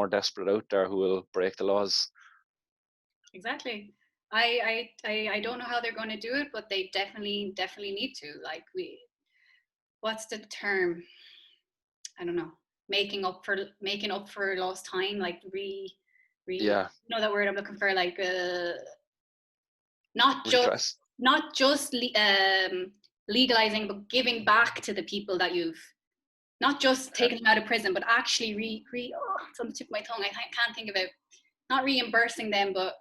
desperate out there who will break the laws. Exactly. I don't know how they're going to do it, but they definitely need to. Like, what's the term? I don't know. Making up for lost time, like that word I'm looking for, like not just legalizing, but giving back to the people that you've not just taken them out of prison, but actually it's on the tip of my tongue. I can't think of it. Not reimbursing them, but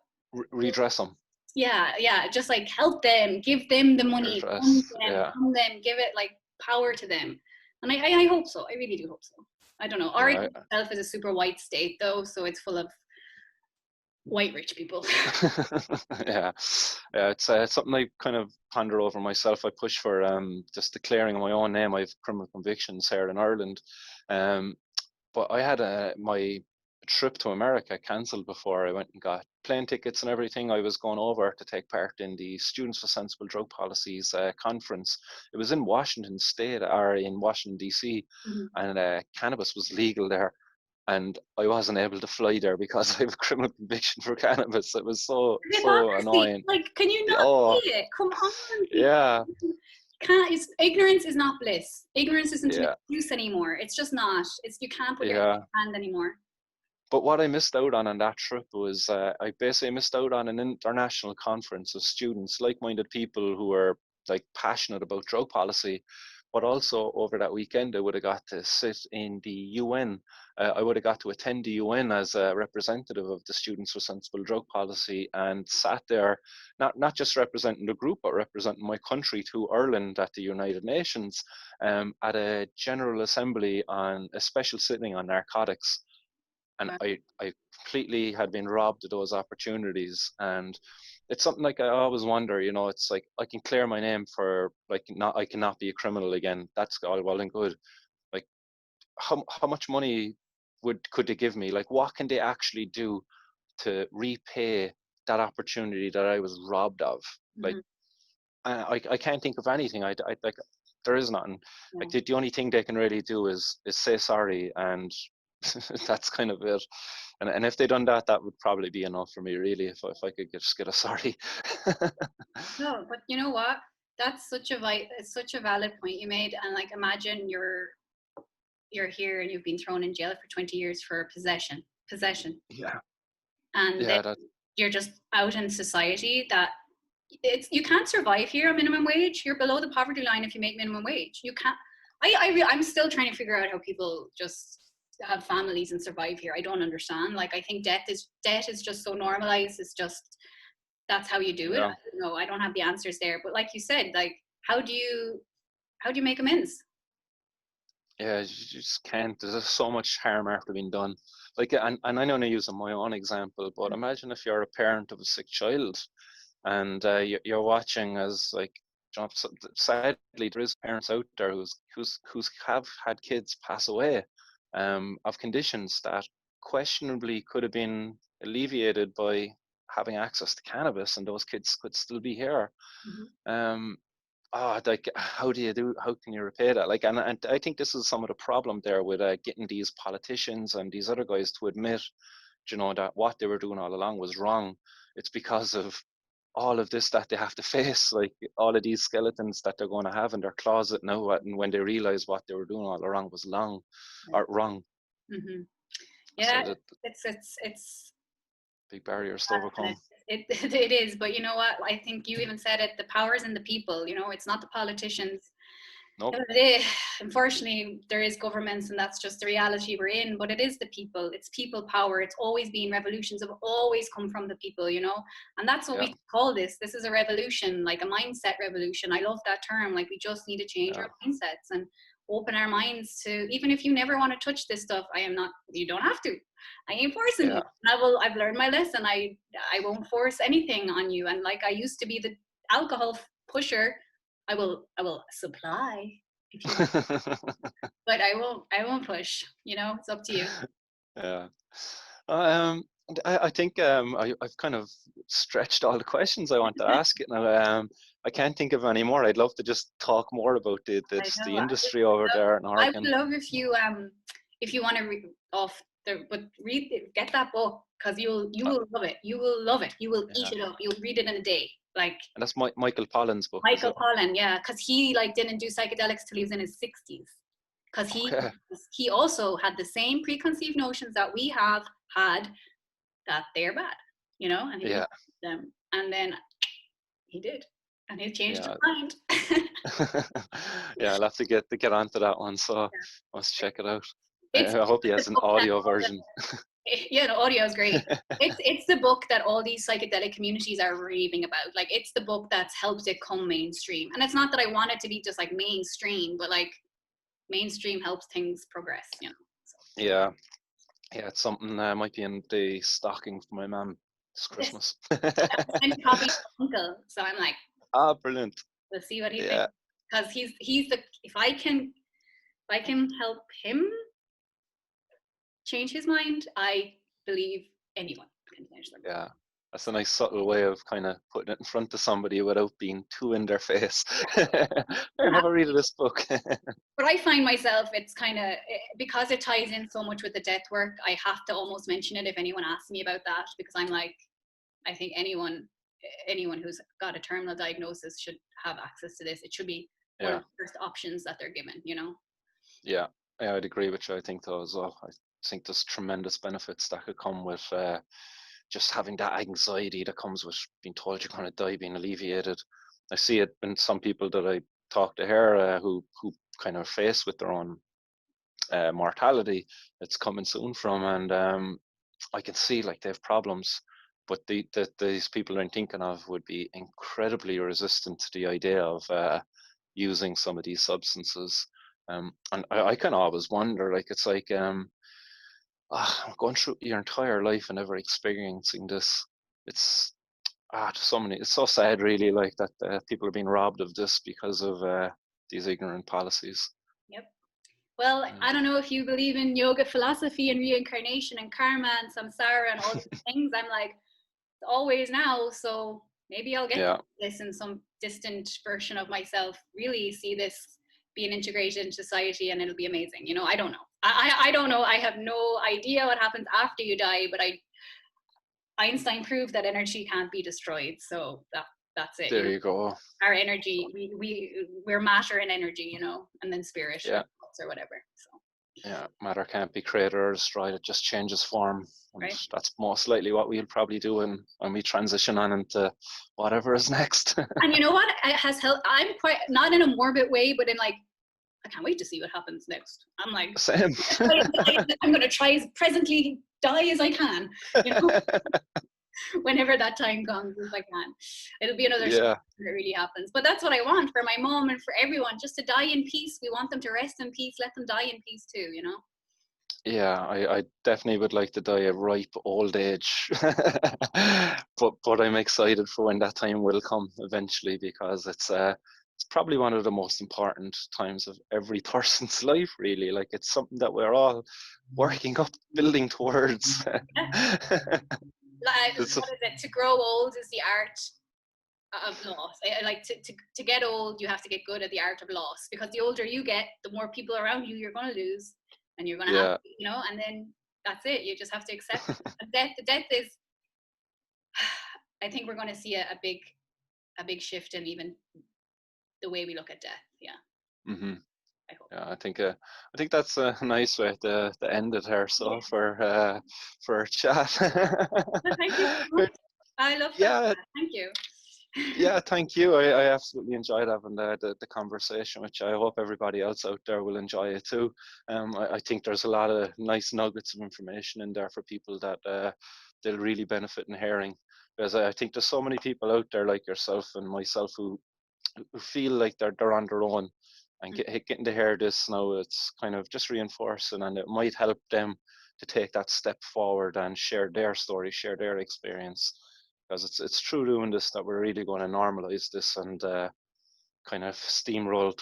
redress them. yeah, just like help them, give them the money, fund Yeah. them, give it like power to them. And I hope so. I really do hope so. I don't know. Oregon itself is a super white state though, so it's full of white rich people. Yeah, it's something I kind of ponder over myself. I push for just declaring my own name. I have criminal convictions here in Ireland, but I had my trip to America cancelled before I went and got plane tickets and everything. I was going over to take part in the Students for Sensible Drug Policies conference. It was in Washington State, or in Washington DC, and cannabis was legal there. And I wasn't able to fly there because I have a criminal conviction for cannabis. It was so annoying. Like, can you not see it? Come on, people. Yeah. Ignorance is not bliss. Ignorance isn't an excuse anymore. It's just not. You can't put your head in your hand anymore. But what I missed out on that trip was I basically missed out on an international conference of students, like-minded people who are like passionate about drug policy. But also over that weekend, I would have got to sit in the UN. I would have got to attend the UN as a representative of the Students for Sensible Drug Policy, and sat there, not just representing the group, but representing my country to Ireland at the United Nations, at a General Assembly on a special sitting on narcotics. And I completely had been robbed of those opportunities. And it's something like I always wonder, you know, it's like I can clear my name for like I cannot be a criminal again. That's all well and good. Like how much money could they give me? Like what can they actually do to repay that opportunity that I was robbed of? Like I can't think of anything. I like there is nothing. Like the only thing they can really do is say sorry, and that's kind of it. And if they'd done that, that would probably be enough for me, really, if I could just get a sorry. No, but you know what? That's it's such a valid point you made. And like, imagine you're here and you've been thrown in jail for 20 years for possession. Yeah. And then you're just out in society that you can't survive here on minimum wage. You're below the poverty line if you make minimum wage. You can't. I'm still trying to figure out how people just have families and survive here. I don't understand. Like, I think debt is just so normalized. It's just, that's how you do it. I don't have the answers there. But like you said, like, how do you make amends? Yeah, you just can't. There's so much harm after being done. Like, and I'm only using my own example, but imagine if you're a parent of a sick child, and you're watching as, like, sadly there is parents out there who's have had kids pass away of conditions that questionably could have been alleviated by having access to cannabis, and those kids could still be here. Like, how can you repay that? Like, and I think this is some of the problem there with getting these politicians and these other guys to admit, you know, that what they were doing all along was wrong. It's because of all of this that they have to face, like all of these skeletons that they're going to have in their closet now, and when they realize what they were doing all along was wrong. Yeah, so it's big barriers to overcome. It is, but you know what? I think you even said it. The power's in the people. You know, it's not the politicians. Nope. Unfortunately, there is governments, and that's just the reality we're in. But it is the people. It's people power. It's always been. Revolutions have always come from the people, you know, and that's what we call this. This is a revolution, like a mindset revolution. I love that term. Like, we just need to change our mindsets and open our minds to, even if you never want to touch this stuff, you don't have to. I ain't forcing you. I've learned my lesson. I won't force anything on you. And like I used to be the alcohol pusher, I will supply if you want. But I won't push, you know, it's up to you. Yeah. I think I've kind of stretched all the questions I want to ask it now. I can't think of any more. I'd love to just talk more about the industry over there in Oregon. I would love if you want to get that book, because you will love it. You will love it. You will eat it up. You'll read it in a day. Like, and that's Michael Pollan's book. Michael Pollan, yeah, because he didn't do psychedelics till he was in his 60s. Because he also had the same preconceived notions that we have had, that they're bad, you know, and he them, and then he did, and he changed his mind. I'll have to get onto that one, so let's check it out. I hope he has an audio version. audio is great. It's the book that all these psychedelic communities are raving about. Like, it's the book that's helped it come mainstream. And it's not that I want it to be just like mainstream, but like mainstream helps things progress, So. Yeah, it's something might be in the stocking for my mum this Christmas. And copy uncle. So I'm like, Brilliant. we'll see what he Yeah. thinks. Because he's the if I can help him change his mind, I believe anyone can change their mind. Yeah. That's a nice subtle way of kind of putting it in front of somebody without being too in their face. Have a read of this book. But I find myself, it's kind of, because it ties in so much with the death work, I have to almost mention it if anyone asks me about that, because I'm like, I think anyone who's got a terminal diagnosis should have access to this. It should be one of the first options that they're given, Yeah, I'd agree with you. I think though as well. I think there's tremendous benefits that could come with just having that anxiety that comes with being told you're going to die being alleviated. I see it in some people that I talk to here who kind of faced with their own mortality it's coming soon from, and I can see like they have problems, but these people I'm thinking of would be incredibly resistant to the idea of using some of these substances. And I kind of always wonder, like, it's like going through your entire life and never experiencing this. It's so many. It's so sad, really, like that people are being robbed of this because of these ignorant policies. Yep. Well, I don't know if you believe in yoga philosophy and reincarnation and karma and samsara and all these things. I'm like, always now, so maybe I'll get to this in some distant version of myself, really see this being integrated in society, and it'll be amazing. I don't know. I don't know. I have no idea what happens after you die, but Einstein proved that energy can't be destroyed, so that's it. There you go. Our energy, we're matter and energy, and then spirit, or whatever. So. Yeah, matter can't be created or destroyed. It just changes form. And right. That's most likely what we'll probably do when we transition on into whatever is next. And you know what? It has helped. I'm quite, not in a morbid way, but in like, I can't wait to see what happens next. I'm like, same. I'm going to try as presently die as I can, whenever that time comes, if I can. It'll be another story when it really happens. But that's what I want for my mom and for everyone, just to die in peace. We want them to rest in peace. Let them die in peace too, Yeah, I definitely would like to die a ripe old age. but I'm excited for when that time will come eventually, because it's probably one of the most important times of every person's life, really. Like, it's something that we're all working up, building towards. What is it? To grow old is the art of loss. Like, to get old, you have to get good at the art of loss, because the older you get, the more people around you you're going to lose, and you're going to have, and then that's it. You just have to accept it. Death is, I think we're going to see a big shift in even the way we look at death. Yeah. Mm-hmm. I hope. Yeah, I think that's a nice way to end it here. So for our chat. Well, thank you so much. I love that. Thank you. Yeah, thank you. I absolutely enjoyed having the conversation, which I hope everybody else out there will enjoy it too. I think there's a lot of nice nuggets of information in there for people that they'll really benefit in hearing, because I think there's so many people out there like yourself and myself who feel like they're on their own, and getting to hear this now, it's kind of just reinforcing, and it might help them to take that step forward and share their story, share their experience, because it's through doing this that we're really going to normalize this and kind of steamroll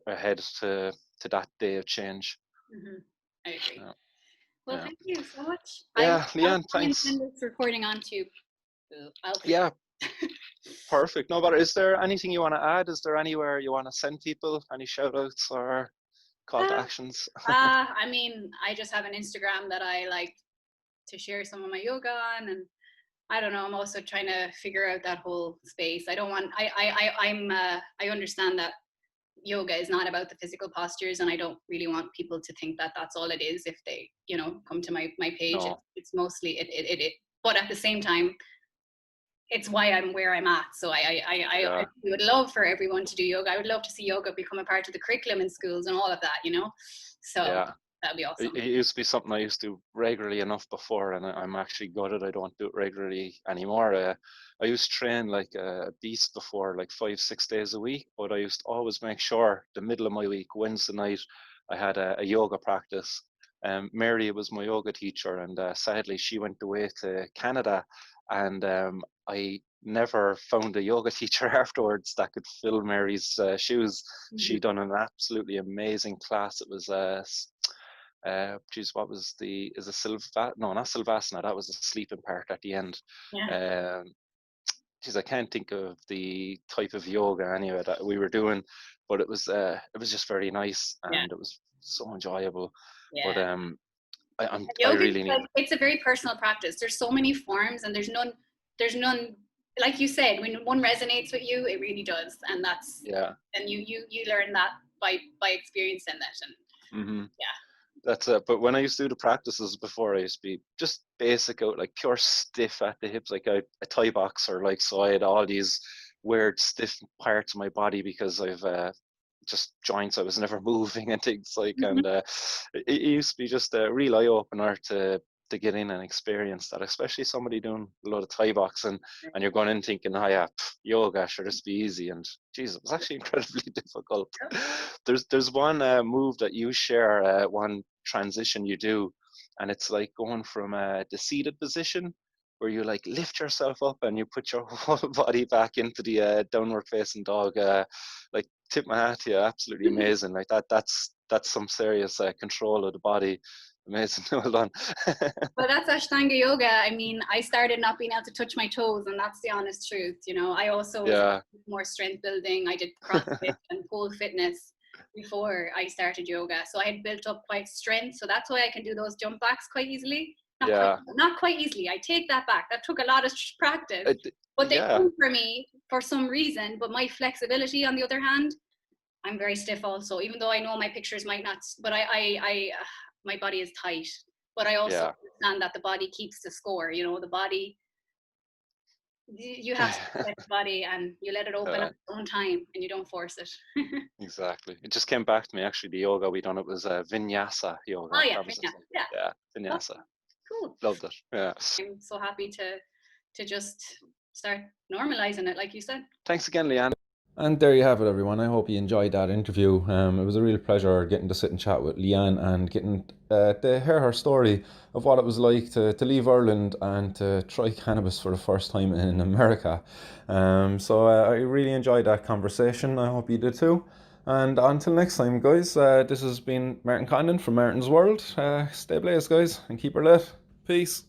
ahead to that day of change. Mm-hmm. I agree. Well, thank you so much. Yeah, Leanne, thanks. Send this recording on to. Yeah. Perfect. No, but is there anything you want to add? Is there anywhere you want to send people? Any shout outs or call to actions? I mean, I just have an Instagram that I like to share some of my yoga on, and I don't know, I'm also trying to figure out that whole space. I don't want, I understand that yoga is not about the physical postures, and I don't really want people to think that that's all it is if they, come to my page. No. It's mostly it, but at the same time, it's why I'm where I'm at. So I would love for everyone to do yoga. I would love to see yoga become a part of the curriculum in schools and all of that, So That'd be awesome. It used to be something I used to do regularly enough before, and I'm actually gutted I don't do it regularly anymore. I used to train like a beast before, like 5-6 days a week, but I used to always make sure the middle of my week, Wednesday night, I had a yoga practice. Mary was my yoga teacher, and sadly she went away to Canada, and I never found a yoga teacher afterwards that could fill Mary's shoes. She done an absolutely amazing class. It was geez, what was is a no, not Silvasana, that was the sleeping part at the end. Yeah. Geez, I can't think of the type of yoga anyway that we were doing, but it was just very nice, and it was so enjoyable. But I Yoga, really need. it's a very personal practice. There's so many forms, and there's none, like you said, when one resonates with you, it really does. And that's, and you learn that by experiencing it. And That's it. But when I used to do the practices before, I used to be just basic out, like pure stiff at the hips, like a Thai boxer. Like, so I had all these weird stiff parts of my body because I've just joints I was never moving and things like. And it used to be just a real eye opener to get in and experience that, especially somebody doing a lot of Thai boxing, and you're going in thinking, oh yeah, yoga, sure, this be easy. And geez, it was actually incredibly difficult. There's one move that you share, one transition you do, and it's like going from the seated position where you like lift yourself up and you put your whole body back into the downward facing dog. Like, tip my hat to you, absolutely amazing. Like that's some serious control of the body. Amazing. Well done. Well, that's Ashtanga yoga. I mean, I started not being able to touch my toes, and that's the honest truth. You know, I also was more strength building. I did CrossFit and pole fitness before I started yoga, so I had built up quite strength. So that's why I can do those jump backs quite easily. Not quite easily. I take that back. That took a lot of practice, but they come for me for some reason. But my flexibility, on the other hand, I'm very stiff also. Even though I know my pictures might not, but I my body is tight. But I also understand that the body keeps the score. You know, the body, you have to protect the body, and you let it open at its own time, and you don't force it. Exactly. It just came back to me, actually, the yoga we done, it was vinyasa yoga. Oh yeah, Vinyasa. Cool. Loved it. Yeah. I'm so happy to just start normalizing it, like you said. Thanks again, Leanne. And there you have it, everyone. I hope you enjoyed that interview. It was a real pleasure getting to sit and chat with Leanne and getting to hear her story of what it was like to leave Ireland and to try cannabis for the first time in America. So I really enjoyed that conversation. I hope you did too. And until next time, guys, this has been Martin Condon from Martin's World. Stay blazed, guys, and keep her lit. Peace.